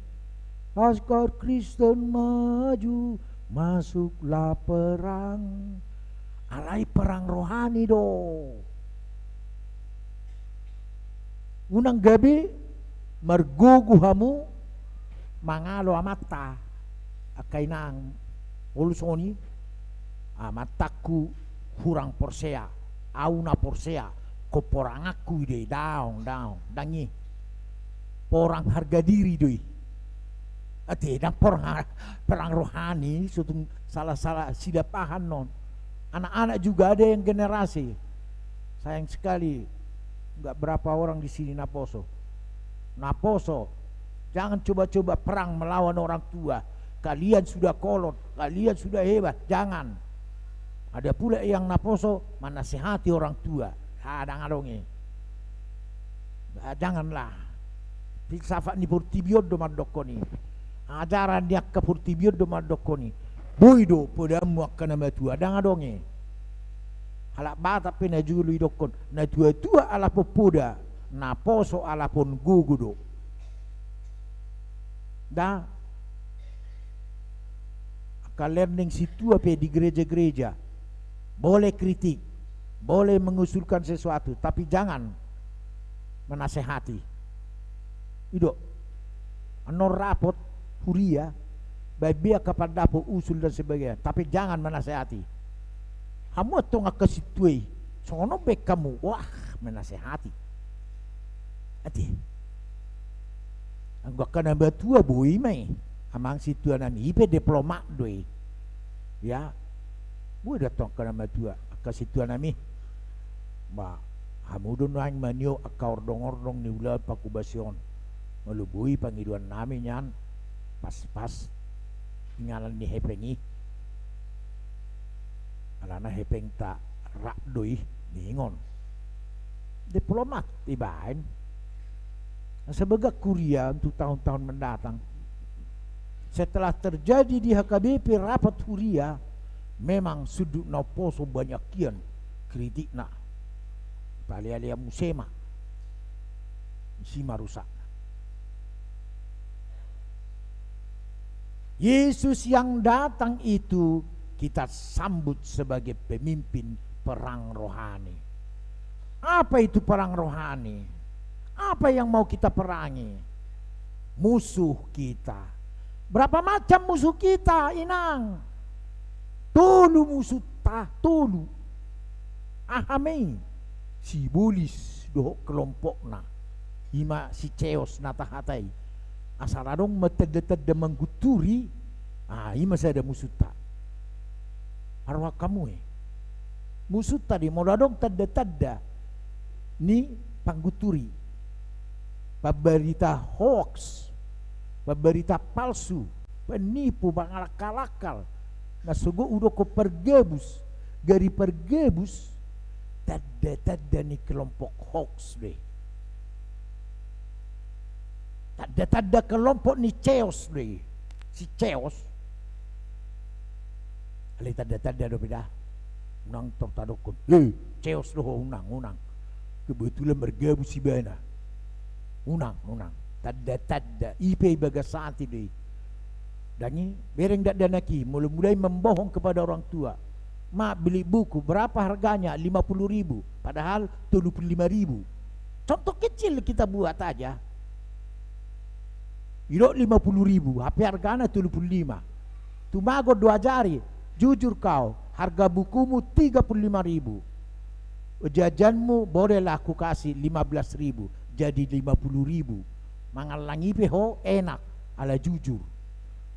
Askar Kristen maju masuklah perang. Alai perang rohani do. Unang gabi marguguhamu mangalo amata akainang ulusoni amataku hurang porsea auna porsea ko porang aku ide daong dangi porang harga diri doi ate dan perang rohani sutung salah sidapahan non anak-anak juga ada yang generasi sayang sekali nggak berapa orang di sini naposo jangan coba-coba perang melawan orang tua. Kalian sudah kolot, kalian sudah hebat, jangan. Ada pula yang naposo menasihati orang tua. Janganlah. Filsafat ni purtibiod do madokoni. Ajaran dia ke purtibiod do madokoni. Boido podamu akan nama tua dangadonge. Halak bata pena julu idokon. Na tua ala popoda, naposo ala pon gugudo. Da learning situ apa di gereja-gereja boleh kritik, boleh mengusulkan sesuatu, tapi jangan menasehati. Ido, anor rapot huria, baik kepada dapo usul dan sebagainya, tapi jangan menasehati. Kamu atau nggak kesituai, sono baik kamu, wah menasehati. Hati, anggap kena batua bui mai. Amang situ nami ipe diplomat doi ya bu datang ke nama tua ke situ nami ba hamudun hang manio akaur dongordong ni ulah pakubasion melubui pangiduan nami nyan pas ngalan ni hepengi alana hepeng tak rak doi ningon diplomat tibain sebagai kuria untuk tahun-tahun mendatang. Setelah terjadi di HKBP rapat huria, memang sudut naposo banyak kian kritik nak palia musema musima rusak. Yesus yang datang itu kita sambut sebagai pemimpin perang rohani. Apa itu perang rohani? Apa yang mau kita perangi? Musuh kita. Berapa macam musuh kita, inang? Tulu musuh tulu. Ahamei si bulis dohok kelompokna. Ima si ceos natahatai. Asaladong metede-tede mengguturi. Ima saya ada musuh tak. Arwah kamu musuh tadi modadong tede-tede. Ni pangguturi. Paberita hoax. Berita palsu, penipu, bangalakal-akal. Nah sugu udah ko pergebus, dari pergebus, tada ni kelompok hoax deh. Tada kelompok ni ceos deh, si ceos. Ali tada do beda, unang tortadokon, ceos doh unang. Kebetulan bergebus si bana, unang. Tada ipe bagasati deh. Dani bereng dak danaki mulai membohong kepada orang tua. Mak beli buku berapa harganya 50.000 padahal 75.000. Contoh kecil kita buat aja. Iro 50.000 HP harganya 75. Tumago 2 jari. Jujur kau harga bukumu 35.000. Jajanmu bolehlah aku kasih 15.000 jadi 50.000. Mangalangi peho enak ala jujur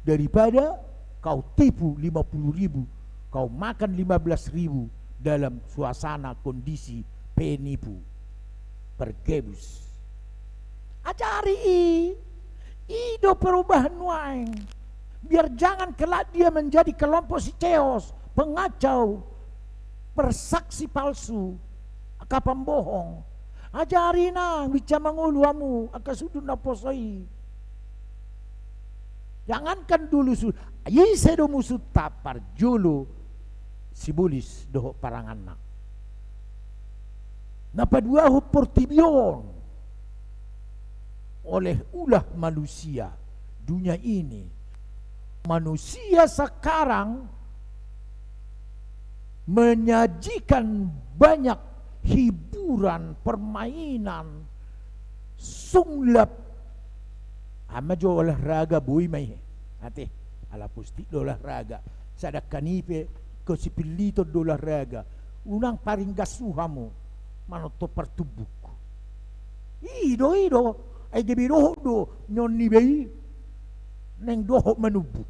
daripada kau tipu 50.000 kau makan 15.000 dalam suasana kondisi penipu pergebus. Ajari ido perubahan waeng. Biar jangan kelak dia menjadi kelompok si ceos, pengacau, persaksi palsu, kapan bohong. Ajari nang bicara manguluamu akan sudut naposoi. Jangankan dulu sedo musuh tapar julu sibulis doho parangan nak. Napadua portibion oleh ulah manusia dunia ini. Manusia sekarang menyajikan banyak hiburan, permainan, sunglap. Ama jo olahraga bui mai hati ala pusti do olahraga sadakkan ipe ko sipilito do olahraga unang paring gasuhamu manoto partubuk ido ay gebiro do nyonni bei neng doho manubuk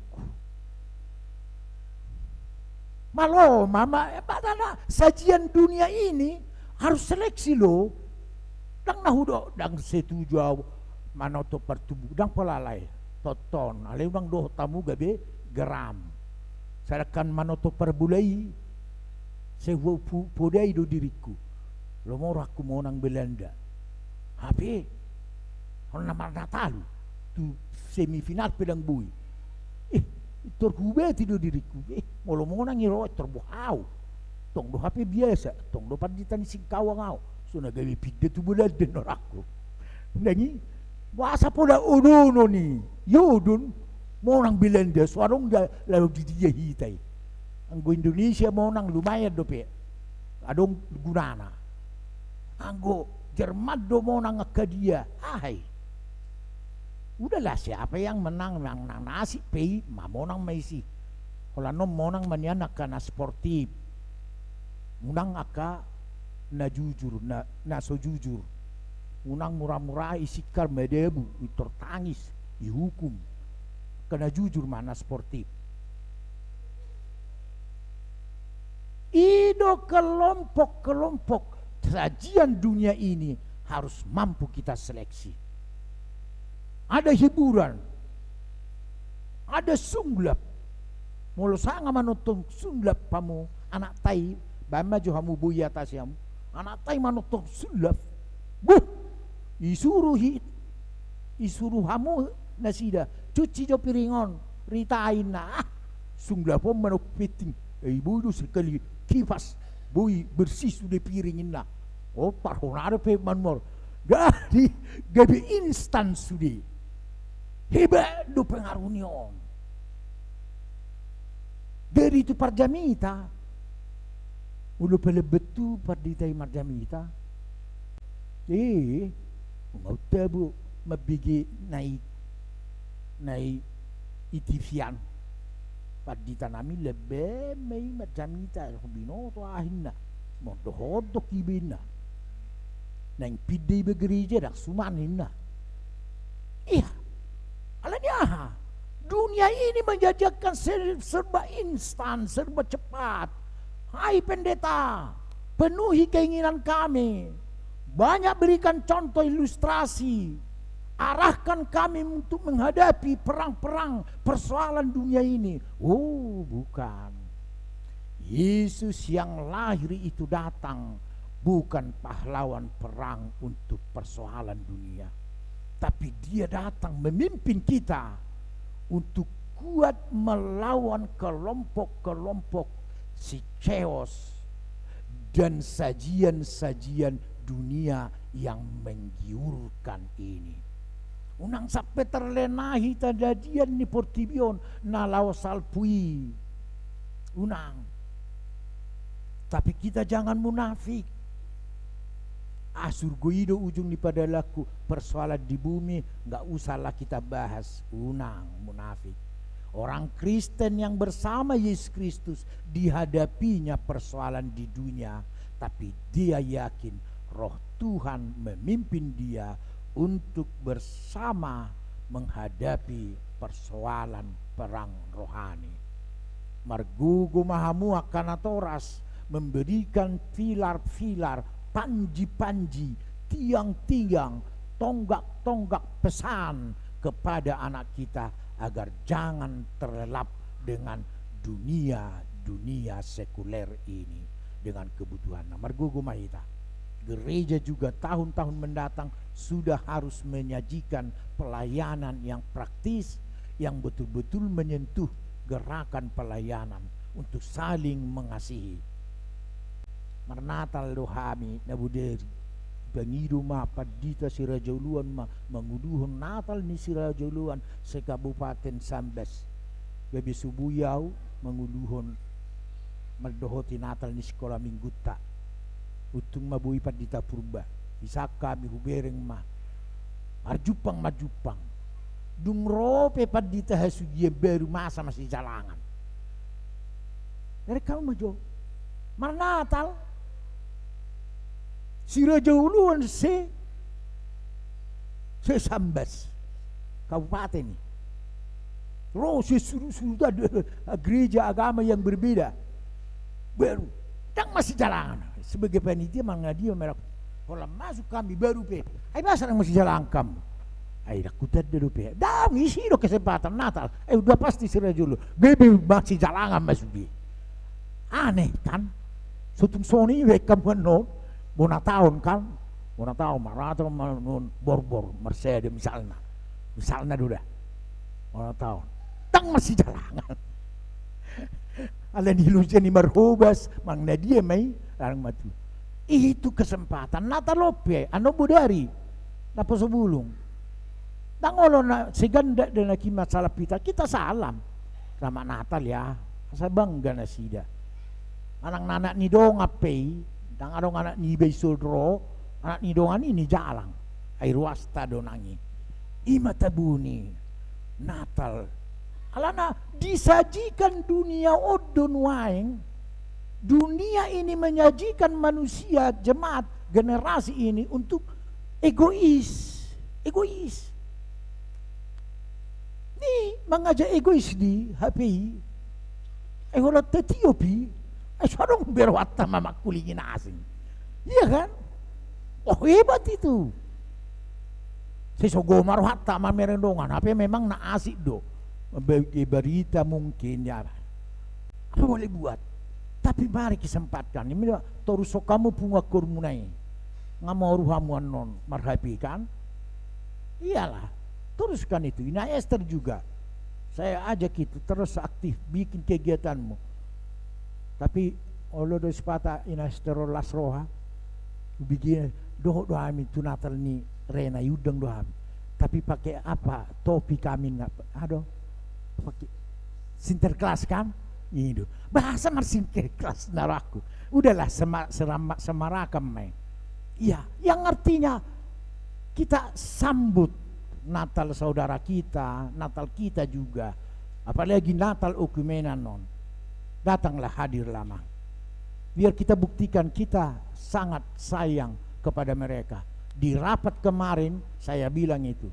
malo mama badana sajian dunia ini harus seleksi lo dang nahudo dang setuju manoto pertubuh dang pelalai toton ale udang doh tamu gabe geram sadakan manoto perbulai sewu podai do diriku lo mau aku mau nang Belanda tapi on nama Natalu tu semifinal pedang bui terhubet do diriku mau nang iro terbuhau tong do HP biasa tong do panditan singkawang au suna gabe pide tu bulan den aku nangi bahasa pola uduno ni yudun mau nang Belanda suarong lalu dia hitai anggo Indonesia mau nang lumayan dope adong gunana anggo Jerman do mau nang dia hai udahlah siapa yang menang nang nasi pei mau nang Messi kalau nom mau nang maniana kana sportif munang aka na jujur na so jujur unang murah-murah isikar medebu tertangis dihukum kena jujur mana sportif ido kelompok sajian dunia ini harus mampu kita seleksi ada hiburan ada sunglap mulu sanga manutong sunglap pamu anak tai bama johamu buya tasiam anak tai manutong sunglap isuruh hamu nasida cuci jo piringon ritain na sungguh pun manuk piting ibu itu sekali kipas bui bersih sudah piringin na oh parhonare pe manmor dari gabe instan sudah hebat do pengaruh nion dari itu parjamita ulu pele betu parditai marjamita mau tabu mabigi naik itifian padita nami lebe mai macamita hubino to ahinna mo dohodo kibina nang pidei begereja dak sumaninna iya alanya dunia ini menjajakan serba instan serba cepat hai pendeta penuhi keinginan kami banyak berikan contoh ilustrasi arahkan kami untuk menghadapi perang-perang persoalan dunia ini oh bukan Yesus yang lahir itu datang bukan pahlawan perang untuk persoalan dunia tapi dia datang memimpin kita untuk kuat melawan kelompok-kelompok si chaos dan sajian-sajian dunia yang menggiurkan ini. Unang sampai terlenahi tadadian ni portibion nalau salpui. Unang. Tapi kita jangan munafik. Surgoido ujung di pada laku persoalan di bumi nggak usahlah kita bahas. Unang munafik. Orang Kristen yang bersama Yesus Kristus dihadapinya persoalan di dunia, tapi dia yakin Roh Tuhan memimpin dia untuk bersama menghadapi persoalan perang rohani. Margugu mahamu akan atoras memberikan pilar-pilar, panji-panji, tiang-tiang tonggak-tonggak pesan kepada anak kita agar jangan terlelap dengan dunia sekuler ini dengan kebutuhan. Margogo mahita. Gereja juga tahun-tahun mendatang sudah harus menyajikan pelayanan yang praktis, yang betul-betul menyentuh gerakan pelayanan untuk saling mengasihi. Marnatal dohami nabuderi bangido ma padita si Rajauluan ma menguduhon Natal ni si Rajauluan sa Kabupaten Sambes. Gabi subuyaw menguduhon magdohoti Natal ni sekolah Mingguta. Utung mabuhi padita purba. Bisa kami hubereng ma majupang dungrope padita hasugie baru masa masih jalangan. Dari kamu majo Marnatal si Rajauluan se Sambas Kabupaten ini. Sudah gereja agama yang berbeda baru dan masih jalan sebagai panitia dia merah kalau masuk kami baru ay masa masih jalan kamu ay nakutat dulu dah ngisi do kesempatan Natal udah pasti si Rajulu bebe masih jalangan masuk dia aneh kan sutung soni wekam kan no bona tahun kan bona tahun maraton borbor Mercedes misalnya duda bona tahun tang masih jalangan ala nilujan ni marhubas mang nadia may larang matu itu kesempatan natalope ano budari tapos bulong tangolo na siganda dan laki masalah kita salam sama Natal ya sa bangga na sida anang nanak ni dong apay dang arong anak ni Baysodro anak ni dongan ini jalang ay ruasta donangi imatabuni Natal alana disajikan dunia odon waeng. Dunia ini menyajikan manusia jemaat generasi ini untuk egois. Nih mengajak egois di HPI. Kalau Etiopi, sarong berwata mamak kulingin asing. Iya kan? Oh hebat itu. Sesogomar hatta mamerendongan. Apa memang naasik do. Bagi berita mungkin ya. Apa boleh buat? Tapi mari kesempatkan. Ini toruso kamu punga kurmunai. Ngamau ruhamu non marhapi kan? Iyalah. Teruskan itu. Ina Esther juga. Saya ajak itu terus aktif bikin kegiatanmu. Tapi Allah do sepata ina Esther lasroha. Bikin doh doami tu Natal ni rena yudang doami. Tapi pakai apa? Topi kami aduh. Pakai sinterklas kan itu bahasa sinterklas naraku udahlah semarakam main iya yang artinya kita sambut Natal saudara kita Natal kita juga apalagi Natal okumena non datanglah hadir lama biar kita buktikan kita sangat sayang kepada mereka di rapat kemarin saya bilang itu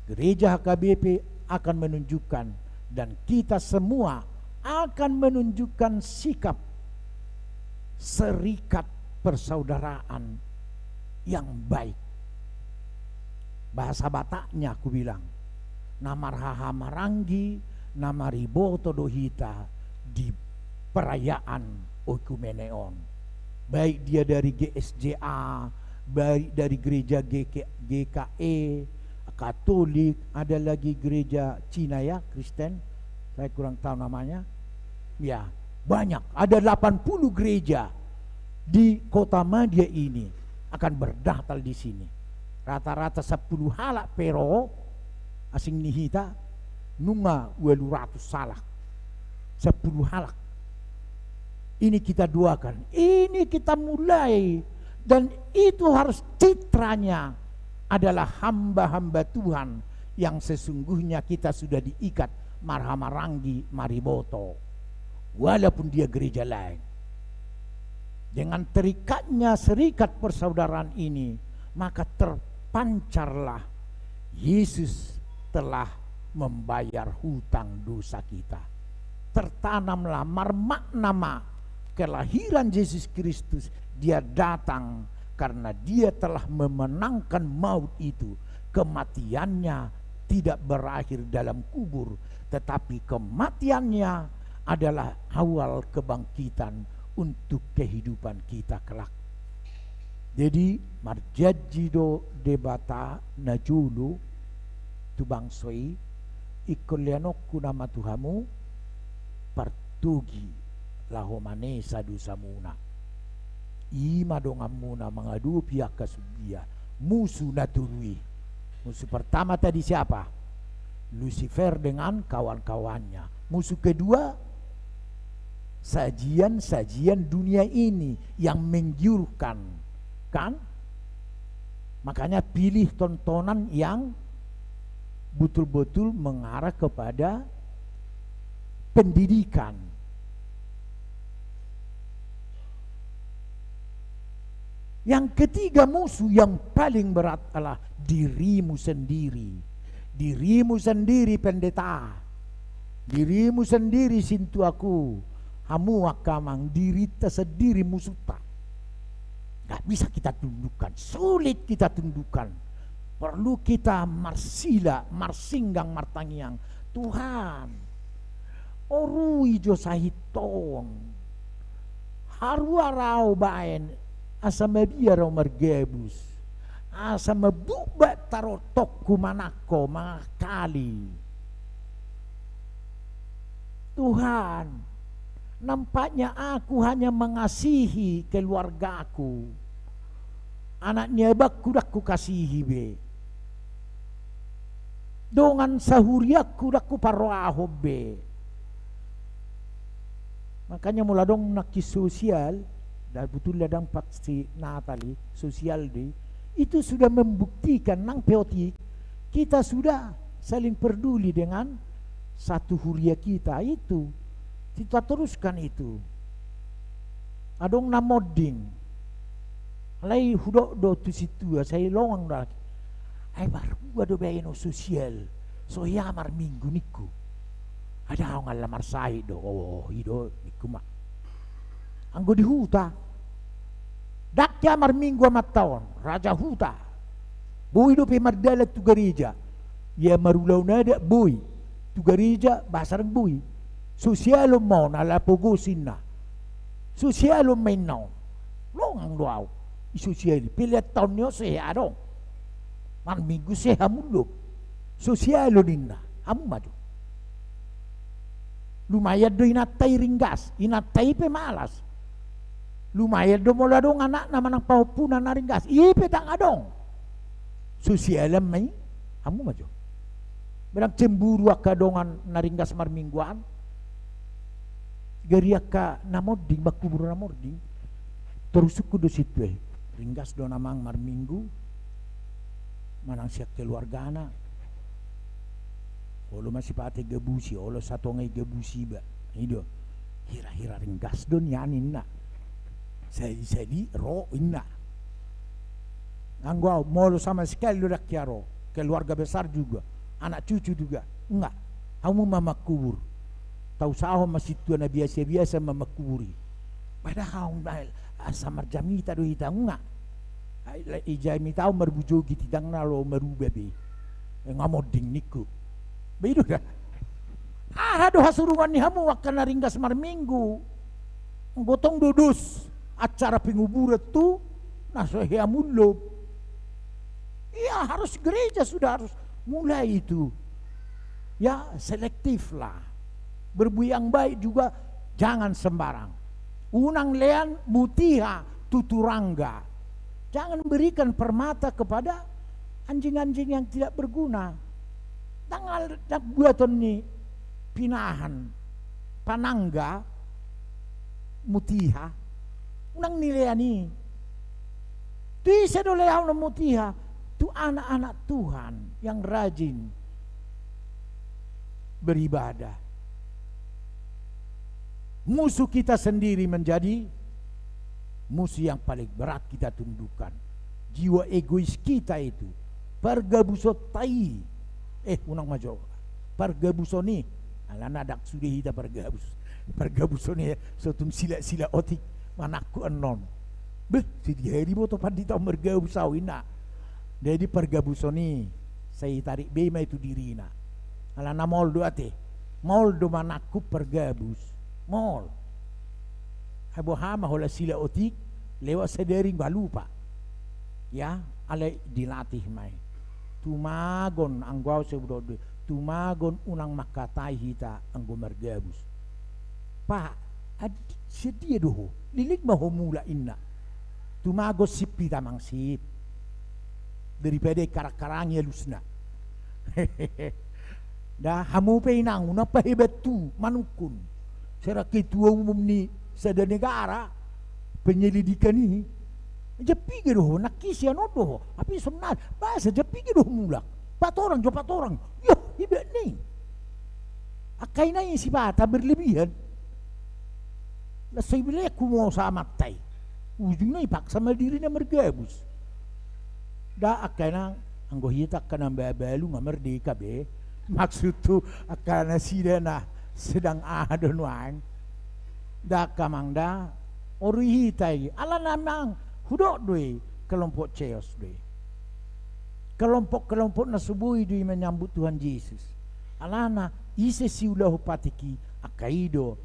gereja HKBP akan menunjukkan dan kita semua akan menunjukkan sikap serikat persaudaraan yang baik. Bahasa Bataknya aku bilang, namarhaha maranggi, namariboto dohita di perayaan Oikumeneon. Baik dia dari GSJA, baik dari gereja GKE, Katolik, ada lagi gereja Cina ya, Kristen, saya kurang tahu namanya. Ya, banyak. Ada 80 gereja di Kota Madia ini akan berdaftar di sini. Rata-rata 10 halak pero asing nihita nunga 200 salak. 10 halak. Ini kita doakan. Ini kita mulai dan itu harus citranya adalah hamba-hamba Tuhan yang sesungguhnya kita sudah diikat marhamaranggi mariboto walaupun dia gereja lain. Dengan terikatnya serikat persaudaraan ini maka terpancarlah Yesus telah membayar hutang dosa kita. Tertanamlah makna kelahiran Yesus Kristus. Dia datang karena dia telah memenangkan maut itu. Kematiannya tidak berakhir dalam kubur, tetapi kematiannya adalah awal kebangkitan untuk kehidupan kita kelak. Jadi marjajido debata najulu tu bangsoi ikulianokku nama Tuhamu partugi lahomane sadu samuna ima dongamuna mengadu pihak kasubia musuh naturui. Musuh pertama tadi siapa? Lucifer dengan kawan-kawannya. Musuh kedua sajian-sajian dunia ini yang menggiurkan, kan? Makanya pilih tontonan yang betul-betul mengarah kepada pendidikan. Yang ketiga musuh yang paling berat adalah dirimu sendiri. Dirimu sendiri pendeta. Dirimu sendiri sintu aku. Hamu akamang diri sendiri musuh tak. Gak bisa kita tundukkan, sulit kita tundukkan. Perlu kita marsinggang martangiang. Tuhan, orui jo sahiton. Haruarau baen asa mabiarau mergebus. Asa mabubak tarotokku manako makali. Tuhan, nampaknya aku hanya mengasihi keluargaku. Anaknya bakku dak ku kasihi be. Dongan sahuriaku dak ku paroaho be. Makanya mula dong nakis sosial, dan betul ladang paksi Natali sosial di itu sudah membuktikan nang peotik kita sudah saling peduli dengan satu huria kita itu. Kita teruskan itu. Adong namoding. Alai hudok do tu situ saya lowang dah. Ai baru ado bayano sosial. So yamar minggu niku. Ada orang lamar sai do. Oh hido niku mak. Anggo di huta. Dak yamar minggu amat tahun. Raja huta. Boy do pe mardalat tu gereja. Ya marulau nada boy. Tu gereja basarang boy. Sosialo mo na lapogusin na. Sosialo may no. Longang doaw. Isosiali. Pilit taon nyo seha dong. Man minggu seha mulo. Sosialo din na. Amu maju. Lumayan do inatay ringgas. Inatay pe malas. Lumayan do mula dong anak naman ang pahupunan na ringgas. Ipe tang adong. Sosialam may. Amu maju. Berang cemburu akadongan na ringgas marmingguan. Gariaka namording bakubur namording terus ku do situ ringgas do namang marminggu manang siak keluargana olo masih pate gabusi olo satu ngai gabusi ba ido hira-hira ringgas do nyanin na saya di ro inna anggo molo sama sekali do dakyaro keluarga besar juga anak cucu juga enggak kamu mama kubur tahu saho masih tua na biasa-biasa mamakuri. Padahal asa marjamita do hita nga. Ijami tao marbujogi tidang nalo marubabe. Ngamoding niku. Begitu dah. Do hasurungan ni hamu wakana ringgas marminggu. Gotong dudus acara penguburan tu naso heamulo. Iya harus gereja sudah harus mulai itu. Ya selektif lah. Berbuat yang baik juga jangan sembarang. Unang lean mutiha tuturangga. Jangan berikan permata kepada anjing-anjing yang tidak berguna. Tanggal buatan ni pinahan panangga mutiha. Unang nilean ni. Tu sedoleaw na mutiha. Tu anak-anak Tuhan yang rajin beribadah. Musuh kita sendiri menjadi musuh yang paling berat kita tundukkan. Jiwa egois kita itu. Pergabusotai. Unang majo. Pergabusoni. Alana dak sudah hita pergabus. Pergabusoni sotun sila-sila otik manaku anon. Si dia di boto pandita mergabus awina. Jadi pergabusoni saya tarik bema itu dirina. Alana moldo ate. Moldo manaku pergabus. Mol. Habohama hola sila otik lewat sedering balupa. Ya, ale dilatih mai. Tumagon anggau sebudode. Tumagon unang makatai hita anggo mergabus. Pak, sedia doho. Lilik maho mula inna. Tumago sipi tamang sip. Daripada karak-karangnya lusna. Dah hamu pe inang una pahebat tu manukun. Sera ketua umum ni sada negara penyelidikan ini. Jepi ke doh nakisia no doh. Tapi sebenarnya bahasa jepi ke doh mula. 4 orang jo 4 orang. Yo hebat ni. Akaina yang si bata berlebihan. Lah saya bilang aku mau sama tai. Ujungnya ipaksa dirinya mergabus. Dah akan anggo hita akan balu merdeka be. Maksud tu akan sidana sedang ada nuang. Dah kamang dah ori hita ala namang hudok doi kelompok ceos doi. Kelompok nasubui doi menyambut Tuhan Yesus. Alana ise siulah patiki akaido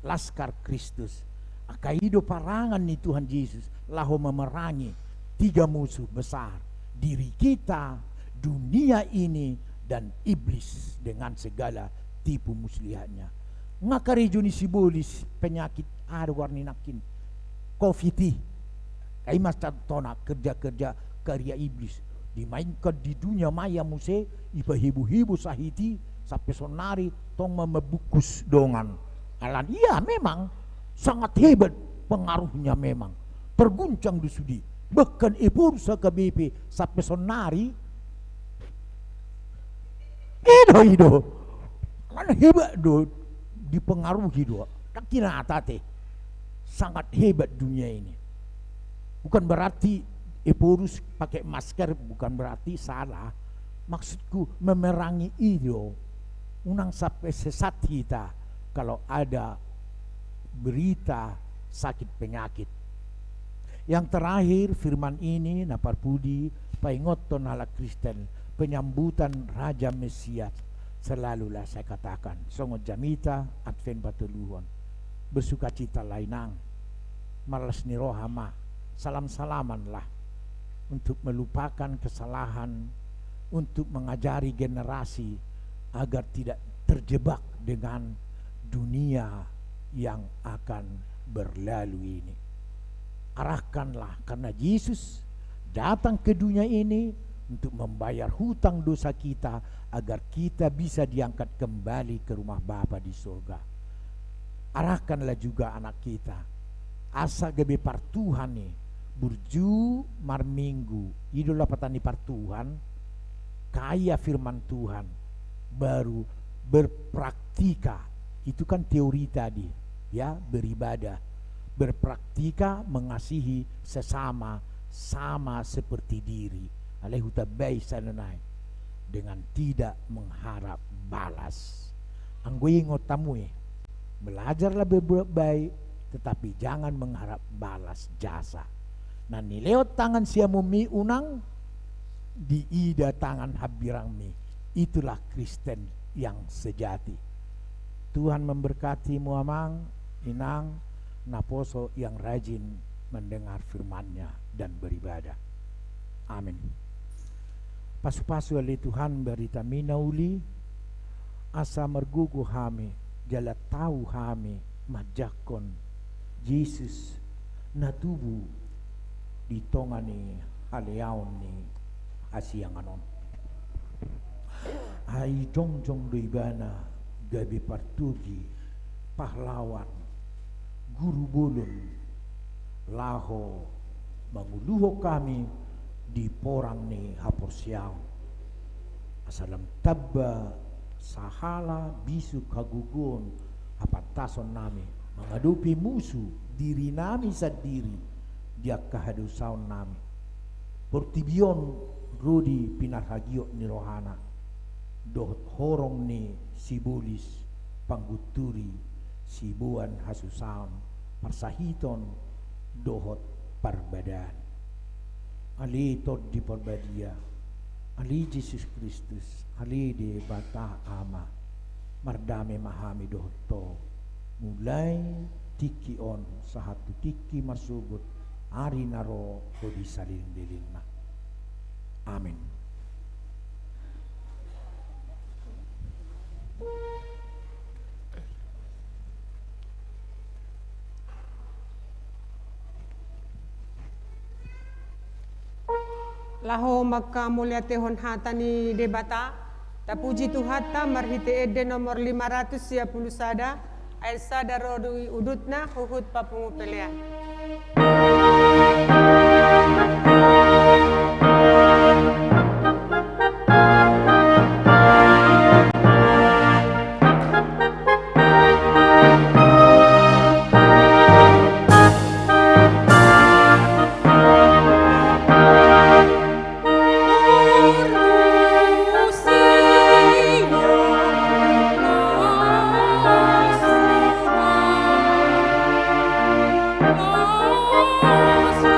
laskar Kristus. Akaido parangan ni Tuhan Yesus laho memerangi 3 musuh besar, diri kita, dunia ini, dan iblis dengan segala tipu muslihatnya. Ngakarejuni sibolis penyakit ada warni nakin COVID kai mas tona kerja-kerja karya iblis dimainkan di dunia maya muse ibahibu-hibu sahiti sampai sonari tong memebukus dongan alan. Iya memang sangat hebat pengaruhnya, memang terguncang di sudi bahkan ipursa ke BP sampai sonari ido mana hebat do dipengaruhi do tak kira atate sangat hebat dunia ini. Bukan berarti ipurus pakai masker, bukan berarti salah, maksudku memerangi itu unang sampai sesat kita kalau ada berita sakit penyakit. Yang terakhir firman ini naparpudi paingoton ala Kristen penyambutan Raja Mesias selalulah saya katakan songo jamita Advent batuluhon bersukacita lainang malas nirohama salam-salamanlah untuk melupakan kesalahan, untuk mengajari generasi agar tidak terjebak dengan dunia yang akan berlalu ini. Arahkanlah karena Yesus datang ke dunia ini untuk membayar hutang dosa kita agar kita bisa diangkat kembali ke rumah Bapa di surga. Arahkanlah juga anak kita asa gebe partuhan nih burju mar minggu idola petani partuhan kaya firman Tuhan baru berpraktika. Itu kan teori tadi ya, beribadah, berpraktika mengasihi sesama sama seperti diri alaihu tabai sananai dengan tidak mengharap balas. Anggoy ngotamue belajarlah baik tetapi jangan mengharap balas jasa. Nah nilewat tangan siamumi unang diida tangan habirangmi. Itulah Kristen yang sejati. Tuhan memberkati muamang inang naposo yang rajin mendengar firman-Nya dan beribadah. Amin. Pasu-pasu oleh Tuhan berita minauli asa mergugu hami jala tahu hami majakon Yesus natubu di tongani haleaon ni asianganon. Hai jongjong doibana gabi partugi pahlawan guru bolon laho manguluho kami di porang ni haporsiao asalam tabba sahala bisu kagugun apatason nami menghadapi musuh diri nami sadiri dia kehadusaun nami portibion rodi pinarhagio ni rohana dohot horong ni sibulis pangguturi sibuan hasusaun parsahiton dohot parbadaan. Ali tod di parbadia, ali Jesus Kristus, ali di bata ama, mardame mahami dohto, mulai tiki on sahatu tiki masugut, ari naro kodi saling-liling na. Amin. Laho magkamulia tehon hata ni debata, tapuji tuhata marhite ede nomor 551 ayat sadaro udutna huhut papungu pelean.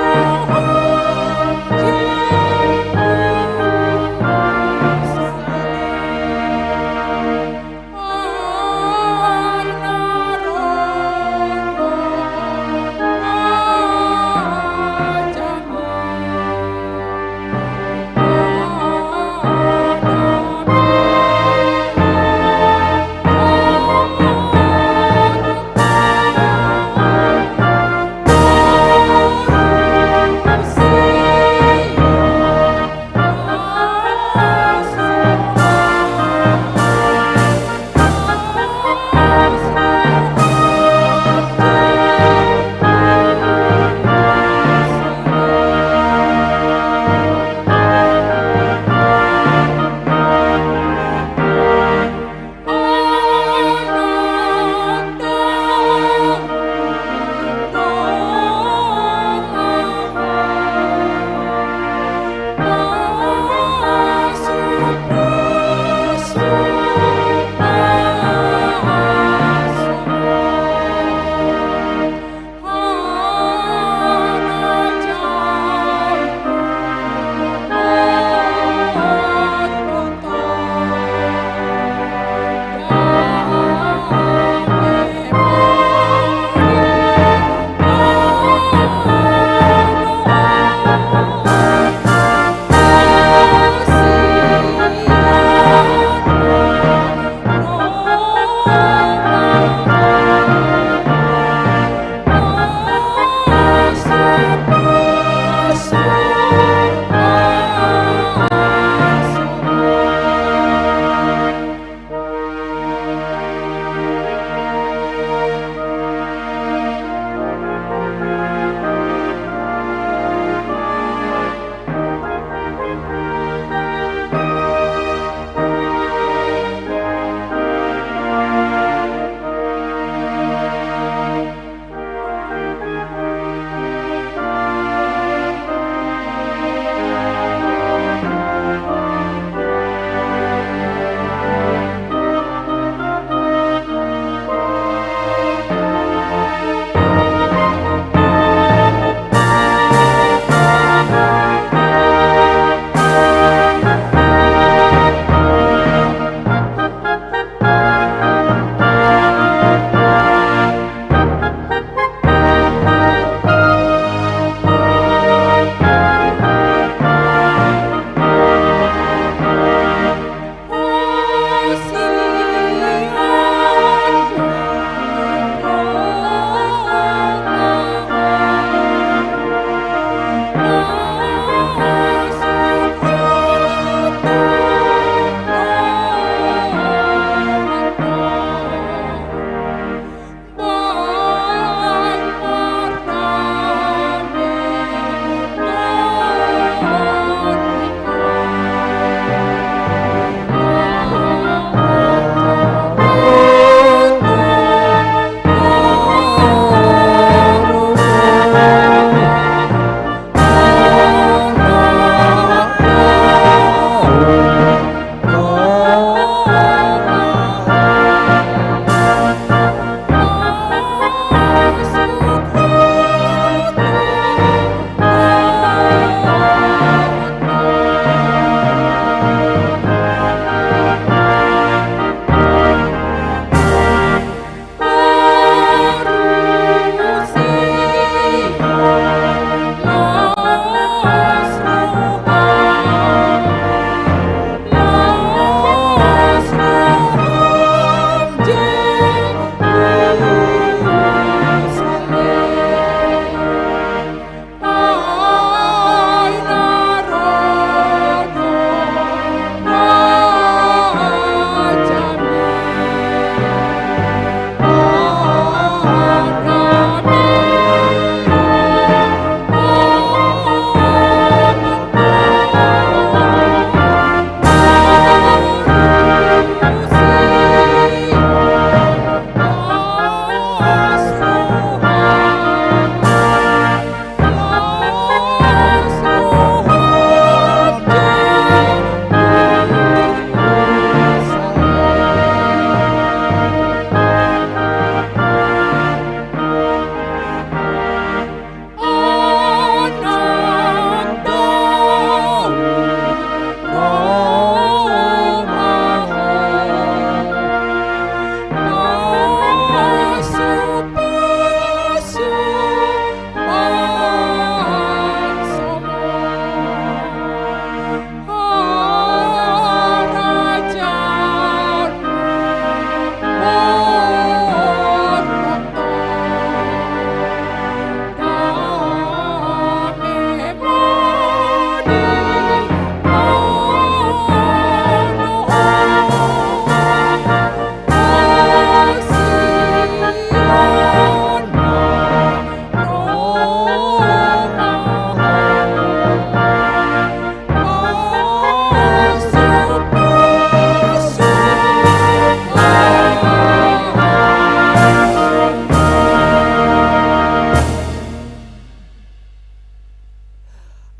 Lord,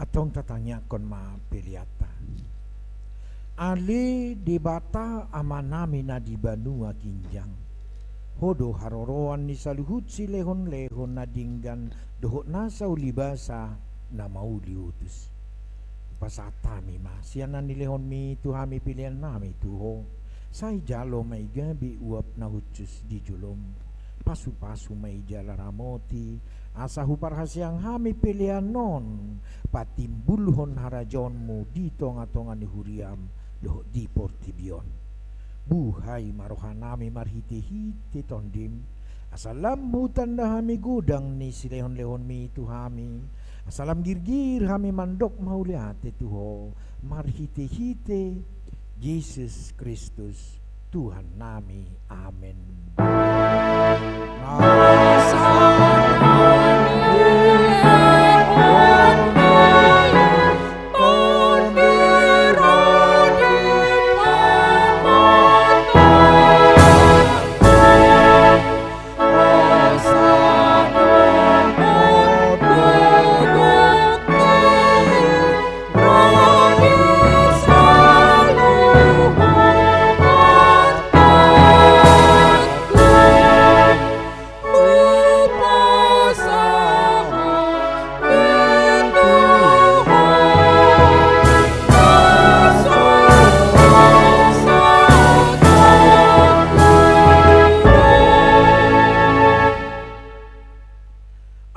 Atong tatanya kon ma peliata. Ale debata amanami na di Banua Ginjang. Hodo haroroan ni saluhut si lehon-lehon na dinggan dohot nasa ulibasa na mauli utus. Pasatami ma siyanan ni lehon mi tuhami pilihan nami tuho. Say jalo may gabi uap na hutus di julom. Pasu-pasu may jala ramoti. Asa huparhasyang hami pilihan non. Patimbulhon harajonmu dito nga tongan ni huriam dohot di portibion. Buhay marohanami marhiti-hiti tondim. Asalam hutan na hami gudang ni silehon-lehon mi tuhami. Asalam girgir hami mandok mauliate tuho. Marhiti-hiti Yesus Kristus Tuhan nami. Amen.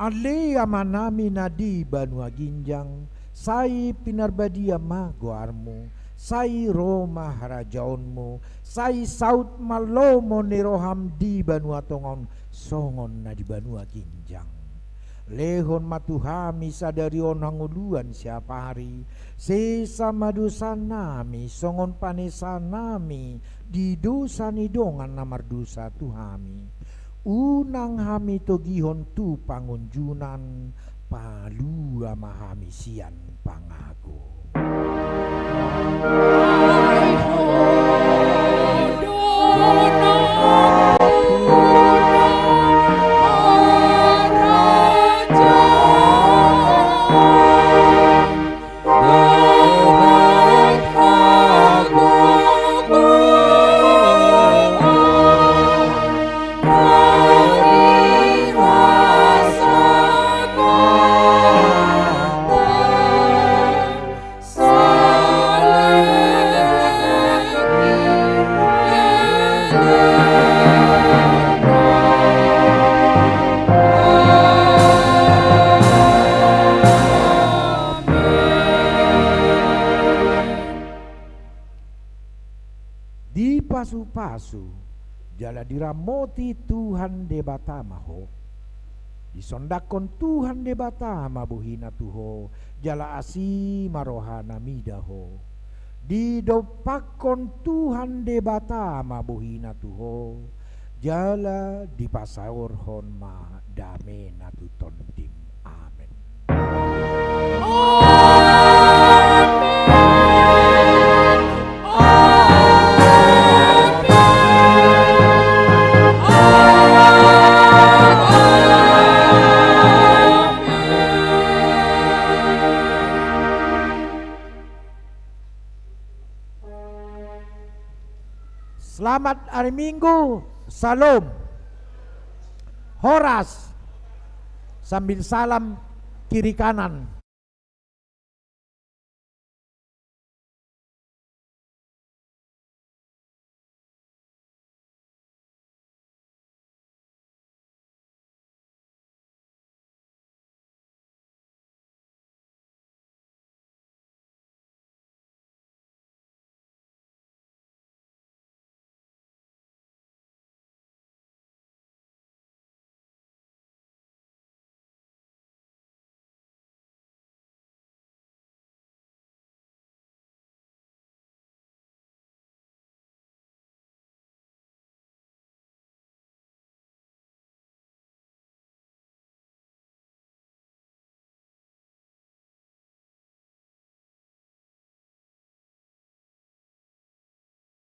Ale amanami na di Banua Ginjang, say pinarbadia magoarmu, say Roma harajaonmu, say saut malomo ni roham di Banua Tongon, songon na di Banua Ginjang. Lehon matuhami sadarion hanguluan siapa hari, sesama dosa nami, songon panesa nami, di dosa nidongan namar dosa tuhami. Unang hami togihon tu pangunjunan, palu amahami sian pangago. Pasu-pasu jala diramoti Tuhan debatama ho, disondakon Tuhan debatama buhina tuho, jala asi marohana midaho, didopakon Tuhan debatama buhina tuho, jala dipasaurhon ma damena tuton tim. Amen. Selamat hari Minggu, Salam, Horas, sambil salam kiri kanan.